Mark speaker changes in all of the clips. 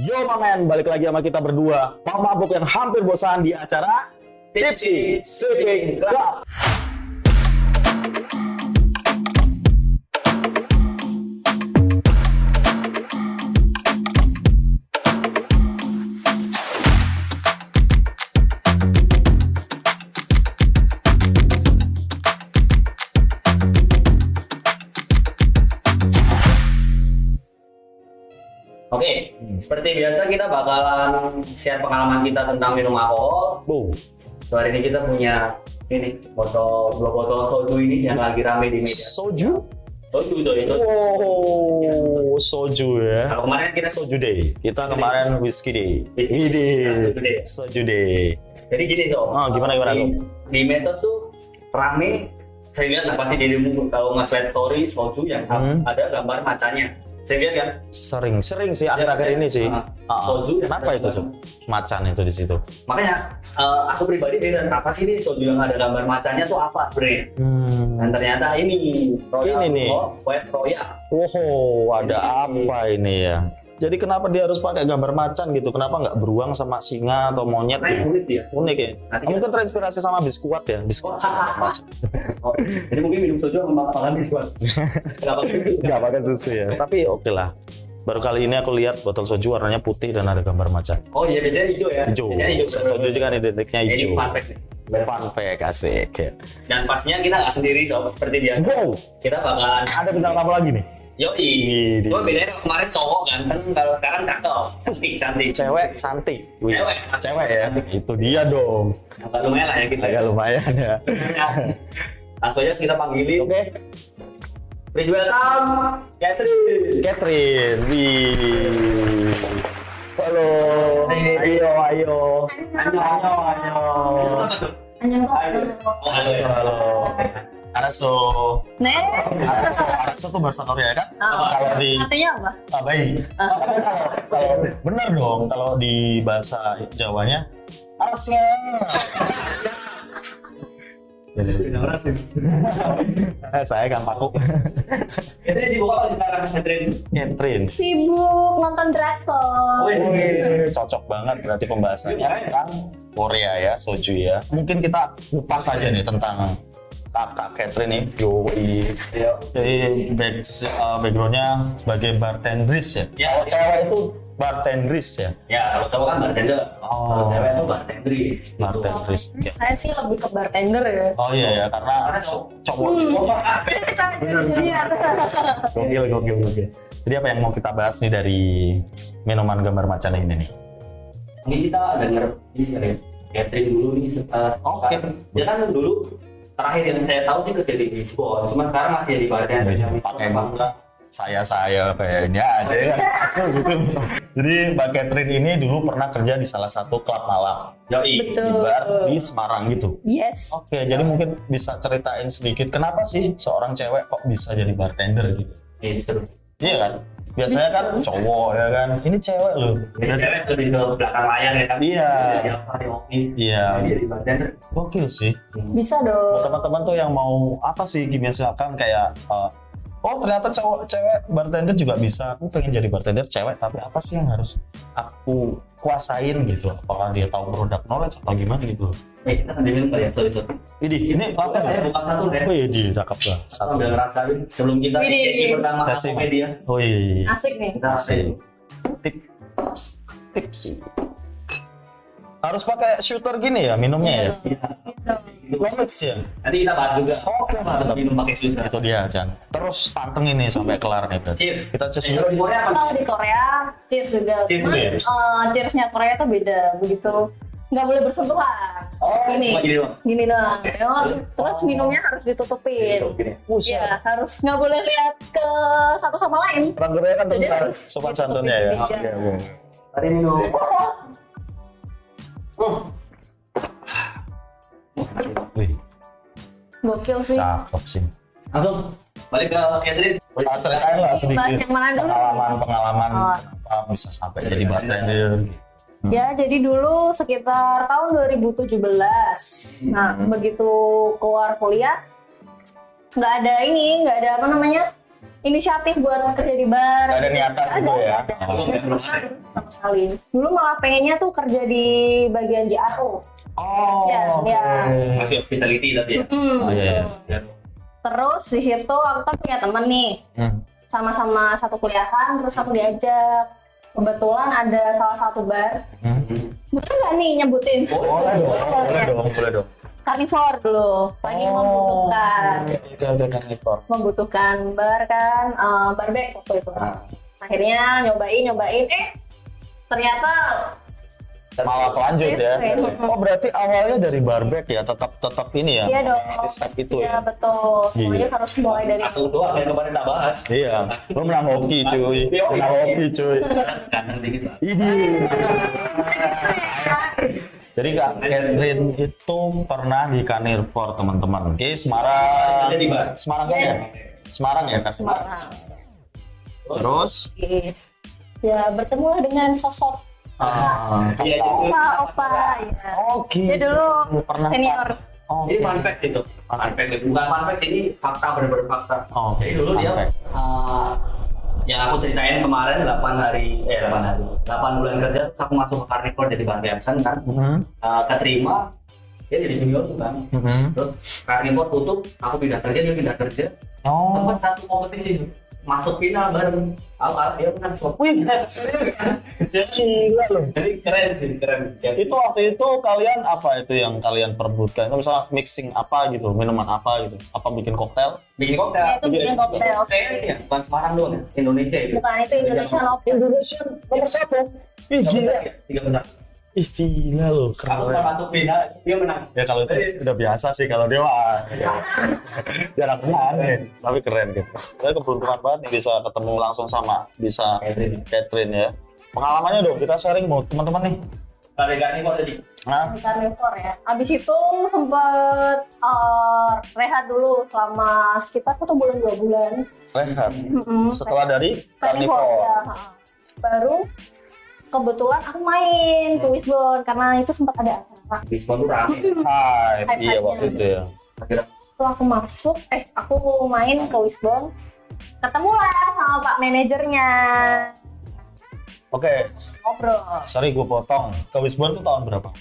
Speaker 1: Yo mamen, balik lagi sama kita berdua. Mabuk yang hampir bosan di acara Tipsy Sipping Club.
Speaker 2: Oke, seperti biasa kita bakalan share pengalaman kita tentang minum alkohol. So, hari ini kita punya ini dua botol soju ini yang lagi rame di media.
Speaker 1: Soju?
Speaker 2: Soju tuh itu.
Speaker 1: Oh, soju ya.
Speaker 2: Kalau kemarin kita
Speaker 1: Soju day. Kita kemarin whiskey day. Soju day.
Speaker 2: Jadi gini Sob.
Speaker 1: Oh, gimana
Speaker 2: di,
Speaker 1: Sob?
Speaker 2: di medsos tuh rame. Saya lihat pasti dirimu kalau nge-share story soju yang ada gambar macanya. Saya lihat kan?
Speaker 1: Sering sih akhir-akhir ini sih.
Speaker 2: Soju.
Speaker 1: Kenapa itu tuh? Macan itu di situ.
Speaker 2: Makanya aku pribadi heran apa sih ini soju yang ada gambar macanya tuh apa sebenarnya? Dan ternyata ini Royal
Speaker 1: Ini nih.
Speaker 2: White Royal.
Speaker 1: Oh, ada apa ini ya? Jadi kenapa dia harus pakai gambar macan gitu? Kenapa nggak beruang sama singa atau monyet?
Speaker 2: Nah,
Speaker 1: Gitu?
Speaker 2: unik ya.
Speaker 1: Unik ya.
Speaker 2: Nanti
Speaker 1: Mungkin terinspirasi sama biskuat ya, biskuat macan.
Speaker 2: Oh, jadi mungkin minum soju sama makan biskuit. Enggak pakai susu.
Speaker 1: Nggak pakai susu ya. Tapi oke lah. Baru kali ini aku lihat botol soju warnanya putih dan ada gambar macan.
Speaker 2: Oh iya, biasanya hijau ya.
Speaker 1: Hijau.
Speaker 2: Biasanya hijau.
Speaker 1: Soju juga kan identiknya
Speaker 2: Ini
Speaker 1: hijau.
Speaker 2: fun fact nih.
Speaker 1: Fun fact, asik ya.
Speaker 2: Dan pastinya kita nggak sendiri Sob, seperti biasa.
Speaker 1: Wow,
Speaker 2: Kita bakalan
Speaker 1: ada bintang tamu lagi nih.
Speaker 2: yoi.
Speaker 1: Widih.
Speaker 2: Cuma bedanya kemarin cowok ganteng, kalau sekarang cakep. Cantik.
Speaker 1: Cewek cantik. Wih,
Speaker 2: Cewek.
Speaker 1: Cewek ya. Itu dia dong.
Speaker 2: Agak lumayan lah ya kita.
Speaker 1: Agak lumayan ya.
Speaker 2: Langsung aja kita panggilin.
Speaker 1: Oke.
Speaker 2: Please welcome Catherine.
Speaker 1: Catherine, wih. Halo, ayo.
Speaker 3: 안녕하세요.
Speaker 1: Halo. Araso.
Speaker 3: 네.
Speaker 1: Araso tuh bahasa Korea kan?
Speaker 3: Oh.
Speaker 1: Kalau di
Speaker 3: artinya apa?
Speaker 1: baik. Kalau benar dong, kalau di bahasa Jawanya Araso. Jadi saya kan paku.
Speaker 2: Catherine sibuk apa sekarang Catherine?
Speaker 1: Catherine.
Speaker 3: Sibuk nonton drakor.
Speaker 1: Wih, cocok banget berarti pembahasannya tentang Korea ya, soju ya. Mungkin kita kupas saja nih tentang kakak Catherine nih. Yoi. Jadi backgroundnya sebagai bartendris ya.
Speaker 2: Ya,
Speaker 1: Kalau cewek itu bartendris ya.
Speaker 2: Ya, kalau cowok kan bartender. Kalau cewek itu bartendris.
Speaker 1: Bartendris. Ya.
Speaker 3: Saya sih lebih ke bartender ya.
Speaker 1: Oh iya ya, karena
Speaker 2: Karena
Speaker 1: cowok.
Speaker 3: Iya.
Speaker 1: Gokil. Jadi apa yang mau kita bahas nih dari minuman gambar macan ini nih?
Speaker 2: Mungkin kita denger ini dari Catherine dulu nih.
Speaker 1: Oke.
Speaker 2: Dia kan dulu terakhir yang saya tahu sih kerja di Lisbon, cuma sekarang masih di bartender.
Speaker 1: Pakai bangga. Saya kayaknya aja ya. Gitu. Jadi Mbak Catherine ini dulu pernah kerja di salah satu klub malam
Speaker 2: Yoi.
Speaker 1: di bar di Semarang gitu.
Speaker 3: Yes.
Speaker 1: Oke, jadi mungkin bisa ceritain sedikit kenapa sih seorang cewek kok bisa jadi bartender gitu?
Speaker 2: Ini seru.
Speaker 1: Iya kan? Biasanya kan cowok ya kan. Ini cewek loh.
Speaker 2: Jadi cewek lebih ke belakang layar ya kan?
Speaker 1: Iya.
Speaker 2: Iya.
Speaker 1: Iya.
Speaker 2: Jadi bartender.
Speaker 1: Gokil sih.
Speaker 3: Bisa
Speaker 1: Buat
Speaker 3: dong.
Speaker 1: teman-teman tuh yang mau apa sih misalkan kayak oh ternyata cewek bartender juga bisa. Aku pengen jadi bartender cewek, tapi apa sih yang harus aku kuasain gitu? Apakah dia tahu produk knowledge atau gimana gitu?
Speaker 2: Kita sambil minum kali ya, sorry.
Speaker 1: Ini apa
Speaker 2: Saya
Speaker 1: ya?
Speaker 2: buka satu deh.
Speaker 1: Oh iya, di rakap lah.
Speaker 2: Kita
Speaker 1: Satu.
Speaker 2: ambil ngerasain sebelum kita
Speaker 3: Widih.
Speaker 2: sesi pertama
Speaker 1: Sesi.
Speaker 2: media.
Speaker 1: Oh iya.
Speaker 3: Asik nih.
Speaker 2: Kita
Speaker 1: Asik. Tipsy. Harus pakai shooter gini ya minumnya ya? Knowledge ya?
Speaker 2: Nanti kita bahas juga.
Speaker 1: Oke,
Speaker 2: harus
Speaker 1: mantap.
Speaker 2: minum pakai susu.
Speaker 1: Itu dia, Chan. Terus pantengin nih sampai kelar nih berarti.
Speaker 2: Cheers.
Speaker 1: Kita cheers
Speaker 2: Kalau
Speaker 1: dulu.
Speaker 2: di Korea apa?
Speaker 3: Kalau di Korea, cheers juga.
Speaker 2: Cheers,
Speaker 3: Cuman,
Speaker 1: cheers.
Speaker 3: cheersnya Korea tuh beda. Begitu nggak boleh bersentuhan.
Speaker 2: Oh,
Speaker 3: Gini.
Speaker 2: cuma gini doang.
Speaker 3: Gini dong. Terus minumnya harus ditutupin.
Speaker 2: Gini.
Speaker 3: Iya, harus nggak boleh lihat ke satu sama lain.
Speaker 1: Orang Korea kan
Speaker 3: Jadi
Speaker 1: tentang
Speaker 3: harus
Speaker 1: sopan
Speaker 3: ditutupin
Speaker 1: santunnya ya.
Speaker 3: juga.
Speaker 1: Oke.
Speaker 2: Tadi minum.
Speaker 1: Wih,
Speaker 3: Gokil sih.
Speaker 1: cakep sih.
Speaker 2: Langsung balik ke Catherine.
Speaker 1: Kita ceritain lah
Speaker 3: Bahas
Speaker 1: sedikit
Speaker 3: yang mana dulu?
Speaker 1: pengalaman
Speaker 3: Oh.
Speaker 1: kenapa bisa sampai jadi bartender.
Speaker 3: Ya, jadi dulu sekitar tahun 2017. Nah, begitu keluar kuliah, nggak ada apa namanya, inisiatif buat kerja di bar.
Speaker 1: Nggak ada niatan
Speaker 3: Nggak
Speaker 1: gitu ya?
Speaker 3: nggak ada.
Speaker 2: Oh,
Speaker 3: Sama sekali. Dulu malah pengennya tuh kerja di bagian JRO.
Speaker 1: Oh,
Speaker 3: Ya,
Speaker 1: oke.
Speaker 3: ya.
Speaker 2: Masih hospitality tapi ya.
Speaker 1: Oh, iya, iya.
Speaker 3: Terus di situ aku kan punya temen nih, sama-sama satu kuliahan, terus aku diajak. Kebetulan ada salah satu bar. Bener nggak nih nyebutin?
Speaker 1: Boleh dong.
Speaker 3: Carnivore dulu, lagi membutuhkan.
Speaker 1: Itu ada karnivor.
Speaker 3: Membutuhkan bar kan, barbek waktu itu. Akhirnya nyobain, ternyata
Speaker 1: Malah lanjut ya. Oh berarti awalnya dari barbek ya, tetap ini ya.
Speaker 3: iya dong.
Speaker 1: Step itu
Speaker 3: Iya
Speaker 1: ya.
Speaker 3: betul. Semuanya
Speaker 1: Iya.
Speaker 3: harus mulai dari
Speaker 2: Satu doang yang kemarin tak bahas.
Speaker 1: Iya. Lu menang hoki cuy. Menang hoki cuy.
Speaker 2: Kanan dikit lah.
Speaker 1: Ini. Jadi Kak Catherine itu pernah di Carnivore teman-teman. Oke, Semarang.
Speaker 2: Jadi, Mbak.
Speaker 1: Semarang kan ya? Semarang ya Kak?
Speaker 3: Semarang.
Speaker 1: Terus
Speaker 3: Ya bertemulah dengan sosok
Speaker 2: Iya, itu.
Speaker 3: opa ya.
Speaker 1: Oke.
Speaker 3: Dia dulu
Speaker 1: Pernah
Speaker 3: senior.
Speaker 1: Oh,
Speaker 2: Ini fun fact itu. Fun fact itu. Bukan fun fact, ini fakta, bener-bener fakta.
Speaker 1: Oh,
Speaker 2: Jadi dulu
Speaker 1: fun
Speaker 2: dia
Speaker 1: fact.
Speaker 2: yang aku ceritain kemarin 8 bulan kerja terus aku masuk ke Carnivore jadi bartender kan. Keterima dia jadi junior tuh kan. Terus Carnivore tutup, aku pindah kerja, dia pindah kerja.
Speaker 1: Oh.
Speaker 2: Sempat satu kompetisi masuk final bareng. Aku kalah, dia menang slot.
Speaker 1: Wih, serius kan? Gila loh.
Speaker 2: Jadi keren sih, keren.
Speaker 1: Itu waktu itu kalian apa itu yang kalian perebutkan? Itu misalnya mixing apa gitu, minuman apa gitu? Apa bikin koktail?
Speaker 2: bikin koktail.
Speaker 3: Ya, itu bikin koktail.
Speaker 2: Ya, bukan Semarang doang ya, Indonesia itu.
Speaker 3: Bukan itu Indonesia Open.
Speaker 1: Indonesia nomor 1. Ih gila.
Speaker 2: 3 besar.
Speaker 1: Istilah loh,
Speaker 2: Aku pernah
Speaker 1: keren.
Speaker 2: masuk final, dia menang.
Speaker 1: Ya kalau itu udah biasa sih kalau dia mah jarang menang, tapi keren gitu. Saya keberuntungan banget nih bisa ketemu langsung sama Catherine ya. Pengalamannya dong kita sharing mau teman-teman nih.
Speaker 2: Kalau gak nih kok tadi.
Speaker 1: Nah,
Speaker 3: Di Carnivore ya. Abis itu sempet rehat dulu selama sekitar 1 bulan 2 bulan.
Speaker 1: rehat.
Speaker 3: Mm-mm.
Speaker 1: Setelah dari
Speaker 3: Carnivore
Speaker 1: Carnivore.
Speaker 3: ya. Baru kebetulan aku main ke Wisbon karena itu sempat ada acara.
Speaker 2: Diskon tuh rame.
Speaker 1: Hai,
Speaker 3: Hype-hype-nya.
Speaker 1: iya waktu itu ya.
Speaker 2: Akhirnya
Speaker 3: Setelah aku masuk, aku main ke Wisbon, ketemulah sama Pak manajernya,
Speaker 1: Oke,
Speaker 3: ngobrol.
Speaker 1: sorry gue potong. Ke Wisbon tuh tahun berapa?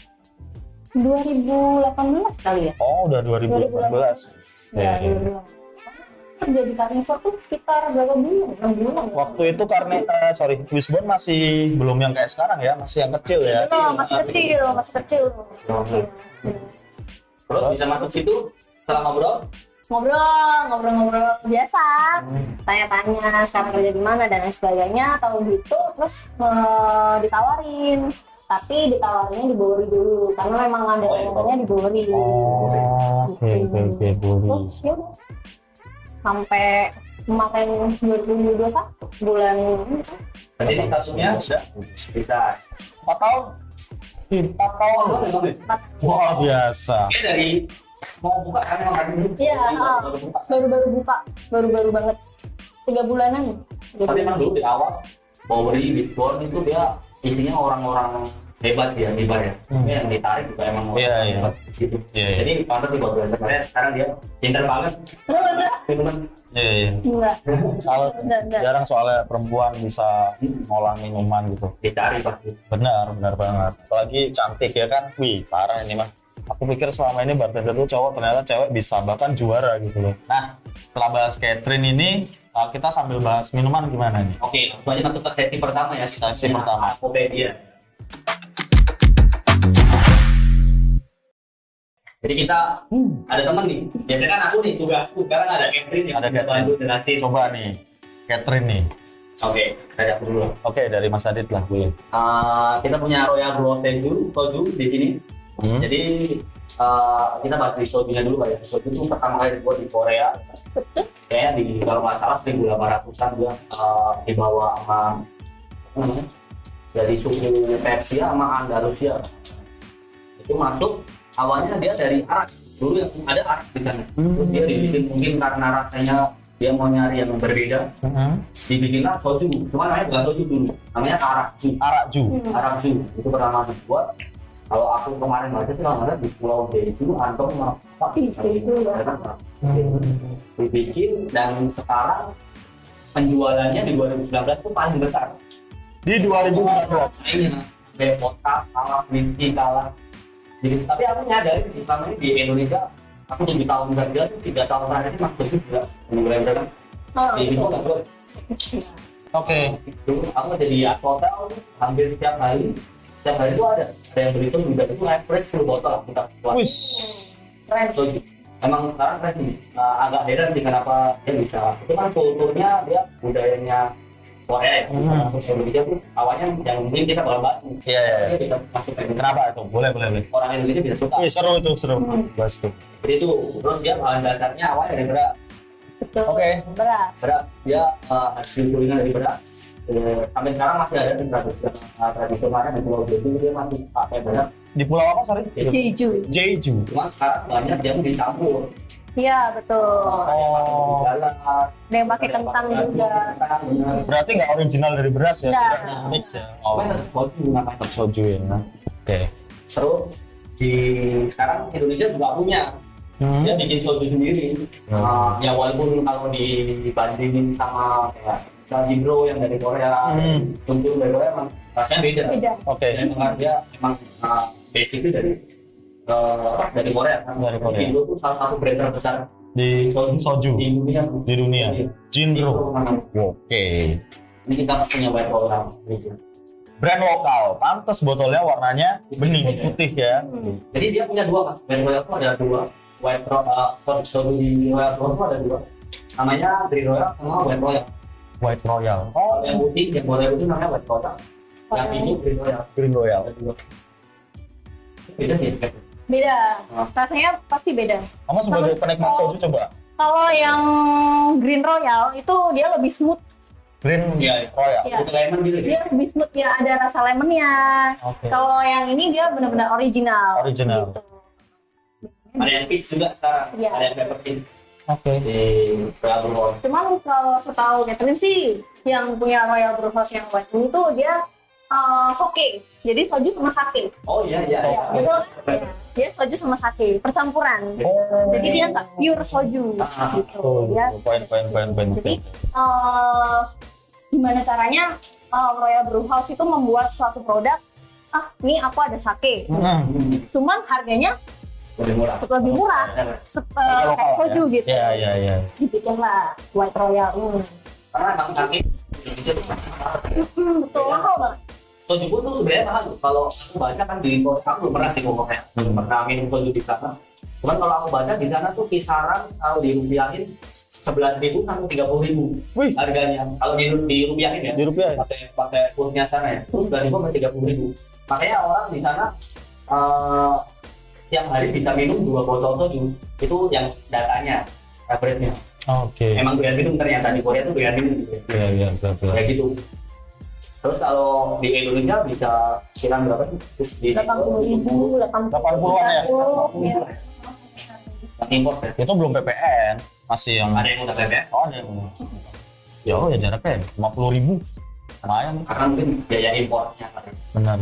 Speaker 3: 2018 kali ya?
Speaker 1: Oh, udah 2018.
Speaker 3: Ya,
Speaker 1: Iya, iya.
Speaker 3: 2018. Kerja di Carnivore tuh sekitar berapa bulan? 6 bulan. ya?
Speaker 1: Waktu itu karena Wisbon masih belum yang kayak sekarang ya, masih yang kecil ya.
Speaker 3: Belum, masih kecil. Iya.
Speaker 2: terus bisa masuk situ setelah ngobrol.
Speaker 3: Ngobrol biasa, tanya-tanya sekarang kerja di mana dan lain sebagainya, tahu gitu, terus ditawarin, tapi ditawarinnya di Bogor dulu, karena memang ada orangnya di Bogor.
Speaker 1: Oke, boleh.
Speaker 3: Terus ya udah. Sampai kemarin 2021 bulan
Speaker 2: Berarti ini kasusnya sudah bisa.
Speaker 1: 4 tahun? 4 tahun. Wah, biasa.
Speaker 2: Ini dari mau buka kan emang hari ini.
Speaker 3: Iya,
Speaker 2: Baru buka.
Speaker 3: baru buka, baru banget 3 bulanan.
Speaker 2: Tapi emang dulu di awal Bowery Bisbon itu dia isinya orang-orang hebat sih ya, hebat ya. Tapi yang ditarik juga emang orang
Speaker 1: Iya, iya.
Speaker 2: hebat di situ.
Speaker 1: Iya, iya.
Speaker 2: Jadi pantas sih buat belajar. Makanya sekarang dia pintar banget.
Speaker 3: Enggak.
Speaker 2: Minuman.
Speaker 1: Iya.
Speaker 3: Enggak.
Speaker 1: Salah.
Speaker 3: Enggak.
Speaker 1: Jarang soalnya perempuan bisa ngolah minuman gitu.
Speaker 2: Dicari pasti.
Speaker 1: Benar banget. Apalagi cantik ya kan. Wih, parah ini mah. Aku pikir selama ini bartender tuh cowok, ternyata cewek bisa bahkan juara gitu loh. Nah, setelah bahas Catherine ini, kita sambil bahas minuman gimana nih?
Speaker 2: Oke, langsung aja masuk ke sesi pertama ya.
Speaker 1: Sesi pertama.
Speaker 2: Akopedia. Jadi kita ada teman nih. Biasanya kan aku nih tugasku, sekarang ada Catherine yang
Speaker 1: Ada Catherine.
Speaker 2: bantu jelasin.
Speaker 1: Coba nih, Catherine nih.
Speaker 2: Oke, dari aku dulu.
Speaker 1: Oke, dari Mas Adit lah boleh.
Speaker 2: Kita punya Royal Blue soju di sini. Jadi kita bahas di sojunya dulu ya. Soju itu pertama kali dibuat di Korea. Kayaknya di kalau nggak salah 1800-an dia dibawa sama apa namanya, dari suku Persia sama Andalusia. Itu masuk awalnya dia dari Arak. Dulu yang ada Arak di sana. Terus dia dibikin mungkin karena rasanya dia mau nyari yang berbeda. Dibikinlah soju. Cuma namanya bukan soju dulu. Namanya Arakju.
Speaker 1: Arakju.
Speaker 2: Arakju itu pertama dibuat. Kalau aku kemarin baca sih kalau di Pulau Jeju atau apa
Speaker 3: Jeju ya.
Speaker 2: dibikin dan sekarang penjualannya di 2019 itu paling besar.
Speaker 1: Di 2019.
Speaker 2: Saingnya kayak Kota kalah, Whisky kalah. Jadi, tapi aku nyadari sih, selama ini di Indonesia aku 7 tahun kerja, 3 tahun terakhir ini masih juga mulai berdagang di
Speaker 3: betul.
Speaker 2: hotel.
Speaker 1: Oke.
Speaker 2: Itu aku jadi hotel hampir setiap hari itu ada yang beli itu juga itu average 10 botol lah kita buat.
Speaker 1: Wis.
Speaker 3: Keren.
Speaker 2: So, emang sekarang kan agak heran sih kenapa dia bisa. Itu kan kulturnya dia budayanya Korea ya. Terus Indonesia tuh awalnya yang mungkin kita bakal bahas.
Speaker 1: Iya, iya.
Speaker 2: Dia bisa masuk ke
Speaker 1: Kenapa itu? Boleh.
Speaker 2: orang Indonesia bisa suka.
Speaker 1: Wih, seru itu, seru. Bahas tuh.
Speaker 2: Jadi itu terus dia bahan dasarnya awalnya dari beras.
Speaker 3: Betul.
Speaker 1: Oke.
Speaker 3: Beras.
Speaker 2: Dia hasil kuliner dari beras. Sampai sekarang masih ada di tradisionalnya di Pulau Jeju dia masih pakai beras.
Speaker 1: Di pulau apa, sorry?
Speaker 3: Jeju.
Speaker 1: Jeju.
Speaker 2: Cuma sekarang banyak yang dicampur.
Speaker 3: Iya, betul.
Speaker 1: Oh.
Speaker 2: Ada
Speaker 3: Ada yang pakai kentang juga.
Speaker 1: Berarti nggak original dari beras ya?
Speaker 3: Nggak.
Speaker 1: Mix ya? Oh,
Speaker 2: namanya.
Speaker 1: tetap soju ya. Oke.
Speaker 2: Terus di sekarang Indonesia juga punya. Dia bikin soju sendiri. Ya walaupun kalau dibandingin sama kayak Jingro yang dari Korea, untuk dari Korea emang rasanya beda.
Speaker 3: Beda.
Speaker 1: Oke.
Speaker 2: Dan emang dia emang basically dari Korea kan.
Speaker 1: Dari Korea.
Speaker 2: Jingro itu salah satu brand terbesar
Speaker 1: Di soju
Speaker 2: di dunia.
Speaker 1: di dunia. Jinro. Oke.
Speaker 2: Ini kita punya white roll gitu.
Speaker 1: Brand lokal, pantas botolnya warnanya bening putih ya.
Speaker 2: Jadi dia punya dua kan, brand royal itu ada dua. White royal, soju di royal itu ada dua. Namanya Green Royal sama White Royal.
Speaker 1: White Royal.
Speaker 2: Oh, yang putih, yang royal itu namanya White Royal. Yang ini Green Royal.
Speaker 1: Green Royal.
Speaker 2: Ada dua. Beda sih.
Speaker 3: Beda. Rasanya pasti beda.
Speaker 1: Kamu sebagai penikmat soju coba.
Speaker 3: Kalau yang Green Royal itu dia lebih smooth.
Speaker 1: Green
Speaker 2: Iya,
Speaker 1: Royal.
Speaker 3: Iya.
Speaker 2: Itu lemon gitu ya.
Speaker 3: Dia lebih smooth ya, ada rasa lemonnya.
Speaker 1: Oke.
Speaker 3: Kalau yang ini dia benar-benar original.
Speaker 1: Original.
Speaker 3: Gitu.
Speaker 2: Ada yang peach juga sekarang.
Speaker 3: Iya.
Speaker 2: Ada yang pepper peach
Speaker 1: Oke.
Speaker 2: di Royal Brew.
Speaker 3: Cuman kalau setahu Catherine sih, yang punya Royal Brew House yang white Brew itu dia soke. Jadi soju sama sake.
Speaker 2: Oh iya iya. iya.
Speaker 3: Betul kan? Iya. Dia soju sama sake, percampuran.
Speaker 1: Oh.
Speaker 3: Jadi dia nggak pure soju gitu.
Speaker 1: Oh,
Speaker 3: Dia
Speaker 1: poin.
Speaker 3: Jadi gimana caranya Royal Brew House itu membuat suatu produk, ini aku ada sake, cuman harganya
Speaker 2: Lebih murah.
Speaker 3: lebih murah, kayak soju gitu.
Speaker 1: Iya.
Speaker 3: Dibikinlah White Royal.
Speaker 2: Karena emang sakit Indonesia tuh mahal.
Speaker 3: Betul, mahal banget.
Speaker 2: Soju pun tuh sebenarnya mahal tuh. Kalau aku baca kan di aku belum pernah sih ngomongnya, belum pernah minum soju di sana. Cuman kalau aku baca di sana tuh kisaran kalau dirupiahin 11.000 sampai 30.000
Speaker 1: Wih.
Speaker 2: harganya. Kalau dirupiahin ya.
Speaker 1: Di rupiah.
Speaker 2: Pakai kursnya sana ya. Itu 11.000 sampai 30.000. Makanya orang di sana tiap hari bisa minum 2 botol soju. Itu yang datanya, average-nya.
Speaker 1: Oke.
Speaker 2: Emang doyan minum ternyata di Korea tuh doyan minum gitu ya.
Speaker 1: Iya, betul.
Speaker 2: Kayak gitu. Terus kalau di Indonesia bisa kisaran berapa sih?
Speaker 3: 80.000,
Speaker 1: 80-an ya?
Speaker 3: Iya.
Speaker 2: Yang impor ya?
Speaker 1: Itu belum PPN, masih yang
Speaker 2: Ada yang udah ya?
Speaker 1: oh ada yang ya jaraknya 50.000 lumayan.
Speaker 2: Karena mungkin biaya impornya.
Speaker 1: Benar.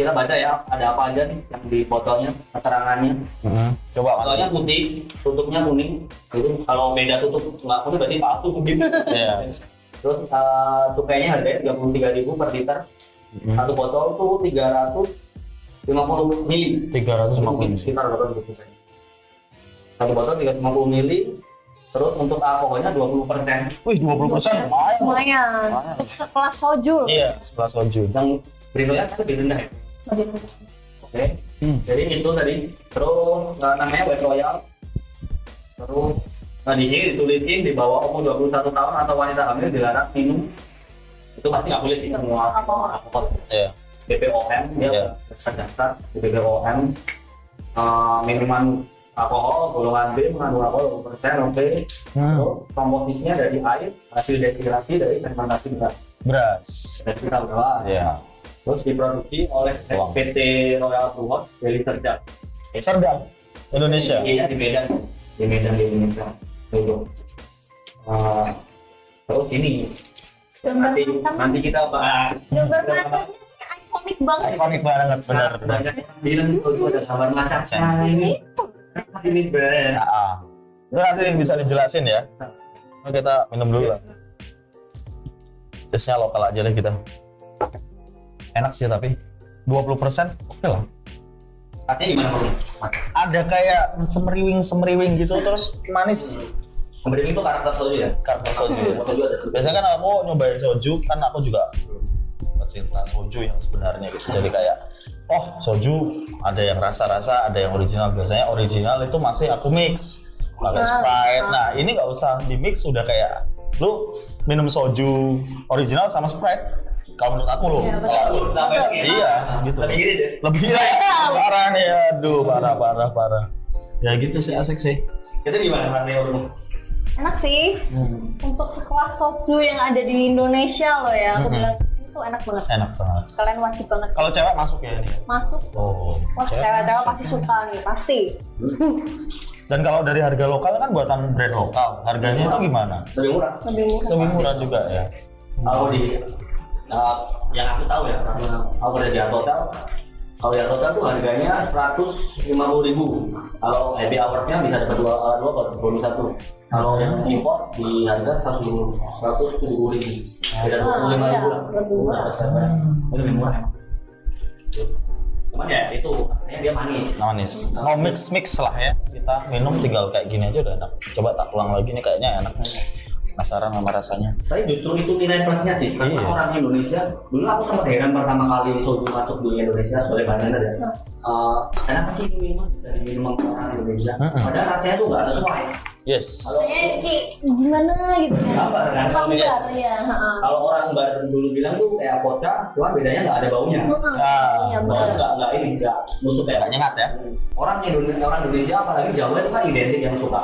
Speaker 2: Kita baca ya, ada apa aja nih yang di botolnya, keterangannya.
Speaker 1: Coba
Speaker 2: Botolnya putih, tutupnya kuning. Itu kalau beda tutup nggak kuning berarti palsu mungkin.
Speaker 1: Iya.
Speaker 2: Terus cukainya harganya 33.000 per liter. Satu botol tuh 350 mili.
Speaker 1: 350
Speaker 2: Sekitar berapa gitu? Satu botol 350 mili. Terus untuk alkoholnya 20%.
Speaker 1: Wih, 20% lumayan.
Speaker 3: Lumayan. Untuk sekelas soju.
Speaker 1: Iya, sebelah soju.
Speaker 2: Yang Brinoya kan lebih rendah ya? Oke. Jadi itu tadi. Terus namanya White Royal. Terus di sini ditulisin di bawah umur 21 tahun atau wanita hamil dilarang minum. Itu pasti nggak boleh sih semua alkohol.
Speaker 1: Iya.
Speaker 2: BPOM dia terdaftar di BPOM. Minuman alkohol golongan B mengandung alkohol 20%. Oke. Terus komposisinya dari air, hasil destilasi dari fermentasi
Speaker 1: Beras.
Speaker 2: dan kita udah.
Speaker 1: Iya.
Speaker 2: Terus diproduksi oleh PT Royal Brew House dari Serdang.
Speaker 1: Serdang, Indonesia.
Speaker 2: Iya di Medan di Indonesia. Gitu. Terus ini nanti kita bahas.
Speaker 3: Gambar macamnya ikonik banget.
Speaker 1: Ikonik banget, benar.
Speaker 2: Banyak yang bilang itu ada gambar macam. Nah ini sini sebenarnya.
Speaker 1: Itu nanti bisa dijelasin ya. Nah, kita minum dulu lah. Taste-nya lokal aja deh kita. Enak sih tapi 20% oke lah.
Speaker 2: Artinya gimana bro?
Speaker 1: Ada kayak semeriwing gitu terus manis.
Speaker 2: Sebenarnya itu karakter soju ya?
Speaker 1: Karakter soju ya.
Speaker 2: Soju ada sebenarnya.
Speaker 1: Biasanya kan aku nyobain soju kan aku juga pecinta soju yang sebenarnya gitu. Jadi kayak soju ada yang rasa-rasa, ada yang original. Biasanya original itu masih aku mix pakai Sprite. Nah, ini nggak usah di mix, udah kayak lu minum soju original sama Sprite. Kalau menurut aku loh.
Speaker 3: Iya, betul.
Speaker 1: Kalau aku-
Speaker 3: Betul.
Speaker 1: Iya, gitu.
Speaker 2: Lebih gini deh.
Speaker 1: Lebih parah nih, aduh parah. Ya gitu sih, asik sih.
Speaker 2: Itu gimana rasanya bro?
Speaker 3: Enak sih. Untuk sekelas soju yang ada di Indonesia loh ya, aku bilang itu enak banget.
Speaker 1: Enak banget.
Speaker 3: Kalian wajib banget sih.
Speaker 1: Kalau cewek masuk ya ini.
Speaker 3: Masuk.
Speaker 1: Oh,
Speaker 3: Wah, cewek-cewek pasti suka nih, pasti.
Speaker 1: Dan kalau dari harga lokal kan buatan brand lokal, harganya itu gimana?
Speaker 2: Lebih murah.
Speaker 3: Lebih murah.
Speaker 1: Lebih murah juga ya.
Speaker 2: Kalau di yang aku tahu ya, karena aku kerja di hotel. Kalau di hotel tuh harganya 150.000. Kalau happy hours-nya bisa dapat dua bonus satu. Kalau yang import di harga 170.000. Beda 25.000 lah.
Speaker 3: lebih murah.
Speaker 2: Itu lebih murah emang. Cuman ya itu, artinya dia manis.
Speaker 1: Manis. Mau mix lah ya. Kita minum tinggal kayak gini aja udah enak. Coba tak ulang lagi nih kayaknya enak. Penasaran sama rasanya.
Speaker 2: Tapi justru itu nilai plusnya sih, karena
Speaker 1: Iya.
Speaker 2: orang Indonesia, dulu aku sempat heran pertama kali soju masuk di Indonesia sebagai bartender ya. Kenapa sih ini minuman bisa diminum sama orang Indonesia? Padahal rasanya tuh nggak sesuai.
Speaker 1: Yes.
Speaker 3: Kayak gimana gitu kan?
Speaker 2: Hambar kan?
Speaker 3: Hambar,
Speaker 2: Yes.
Speaker 3: ya.
Speaker 2: Kalau orang bar dulu bilang tuh kayak vodka, cuma bedanya nggak ada baunya.
Speaker 3: Iya
Speaker 2: Baunya
Speaker 3: benar.
Speaker 2: nggak ini nggak nusuk
Speaker 1: Nggak
Speaker 2: kayak.
Speaker 1: nyengat ya.
Speaker 2: Orang Indonesia apalagi Jawa itu kan identik yang suka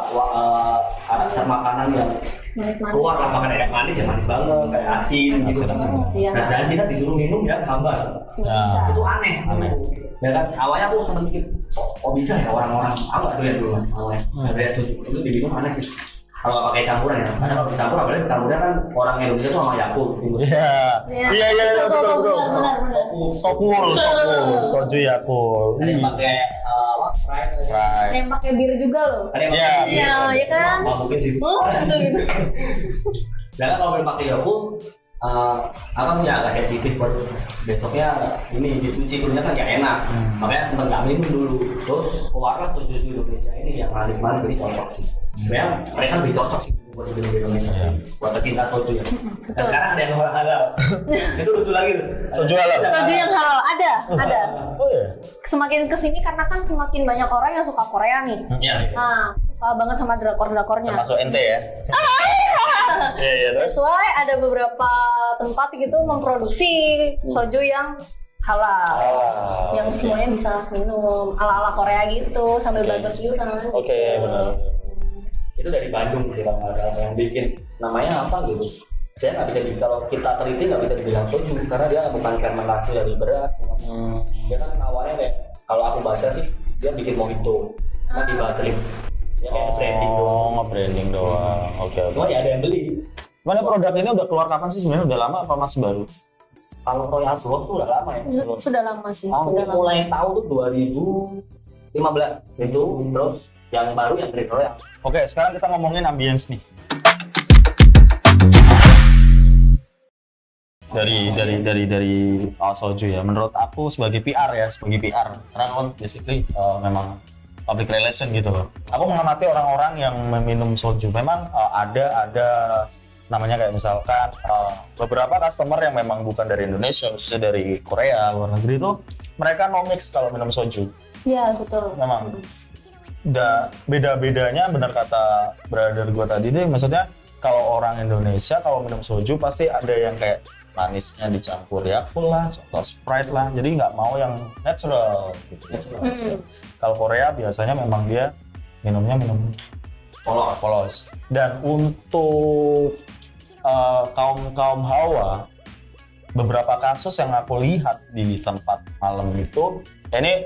Speaker 2: karakter makanan yang
Speaker 3: Manis-manis.
Speaker 2: keluar lah makanan yang manis ya manis banget kayak asin gitu.
Speaker 1: Asin.
Speaker 3: Iya.
Speaker 2: Nah sedangkan kita disuruh minum ya hambar.
Speaker 3: Nggak bisa.
Speaker 2: Itu aneh. Ya kan awalnya aku sempat mikir kok bisa ya orang-orang aku nggak doyan dulu awalnya doyan susu itu diminum aneh sih kalau nggak pakai campuran ya karena kalau dicampur apalagi campurnya kan orang Indonesia tuh sama Yakult gitu.
Speaker 1: Iya. Iya betul.
Speaker 3: Benar.
Speaker 1: Sokul, soju Yakult.
Speaker 2: Ada yang pakai Sprite,
Speaker 1: Right.
Speaker 3: Ada yang pakai bir juga loh.
Speaker 2: ada yang
Speaker 1: Iya.
Speaker 2: pakai
Speaker 3: Iya, ya kan?
Speaker 2: mungkin sih.
Speaker 3: Gitu.
Speaker 2: Dan kalau yang pakai Yakult apa punya agak sensitif buat besoknya ini dicuci kulitnya kan nggak enak makanya sempat nggak minum dulu terus keluarlah soju Indonesia ini yang manis-manis jadi cocok sih sebenarnya mereka lebih cocok sih buat di Indonesia buat pecinta soju ya dan sekarang ada yang halal itu lucu lagi tuh
Speaker 1: Soju halal.
Speaker 3: Soju yang halal ada.
Speaker 1: Oh iya.
Speaker 3: Semakin kesini karena kan semakin banyak orang yang suka Korea nih.
Speaker 2: iya
Speaker 3: Nah, suka banget sama drakor-drakornya.
Speaker 1: Termasuk ente ya. Iya terus.
Speaker 3: Sesuai ada beberapa tempat gitu memproduksi soju yang halal. Yang semuanya bisa minum ala-ala Korea gitu sambil
Speaker 1: Oke.
Speaker 3: barbecue kan.
Speaker 1: Oke, benar.
Speaker 2: itu dari Bandung sih kalau nggak salah yang bikin namanya apa gitu saya nggak bisa kalau kita teliti nggak bisa dibilang soju karena dia bukan fermentasi dari beras dia kan awalnya kayak kalau aku baca sih dia bikin mojito cuma di baterai dia kayak branding doang
Speaker 1: Oh, nge-branding doang. Oke.
Speaker 2: cuma ya ada yang beli
Speaker 1: Mana produk ini udah keluar kapan sih sebenarnya? Udah lama apa masih baru?
Speaker 2: kalau Royal Block tuh udah lama ya
Speaker 3: Sudah lama sih.
Speaker 2: aku
Speaker 3: Sudah lama.
Speaker 2: mulai tahu tuh 2015 itu terus yang baru yang Green Royal
Speaker 1: Oke, sekarang kita ngomongin ambience nih. Dari soju ya. Menurut aku sebagai PR ya, karena kan basically memang public relation gitu loh. Aku mengamati orang-orang yang meminum soju. Memang ada namanya kayak misalkan beberapa customer yang memang bukan dari Indonesia, khususnya dari Korea, luar negeri itu mereka no mix kalau minum soju.
Speaker 3: Iya, betul.
Speaker 1: Memang beda-bedanya benar kata brother gua tadi deh, maksudnya kalau orang Indonesia kalau minum soju pasti ada yang kayak manisnya dicampur Yakult lah atau Sprite lah, jadi nggak mau yang natural gitu. Kalau Korea biasanya memang dia minum polos. Dan untuk kaum Hawa, beberapa kasus yang aku lihat di tempat malam itu, ini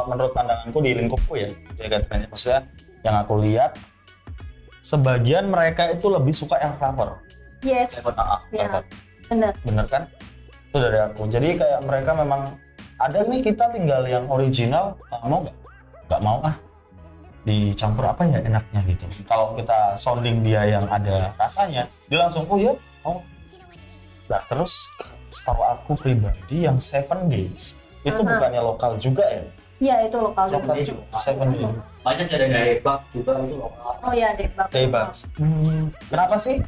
Speaker 1: menurut pandanganku di lingkupku ya, maksudnya yang aku lihat, sebagian mereka itu lebih suka yang flavor.
Speaker 3: Yes. Ya, benar.
Speaker 1: Bener kan? Itu dari aku. Jadi kayak mereka memang ada nih kita tinggal yang original, mau nggak? Nggak mau ah. dicampur apa ya enaknya gitu. Kalau kita sounding dia yang ada rasanya, dia langsung oh ya, oh. Nah terus setahu aku pribadi yang Seven Days itu bukannya lokal juga ya?
Speaker 3: Iya itu lokal
Speaker 1: Lokal
Speaker 3: juga.
Speaker 1: juga. Seven Days.
Speaker 2: Banyak ada daebak juga itu lokal.
Speaker 3: Oh iya Daebak.
Speaker 1: Daybaks. Kenapa sih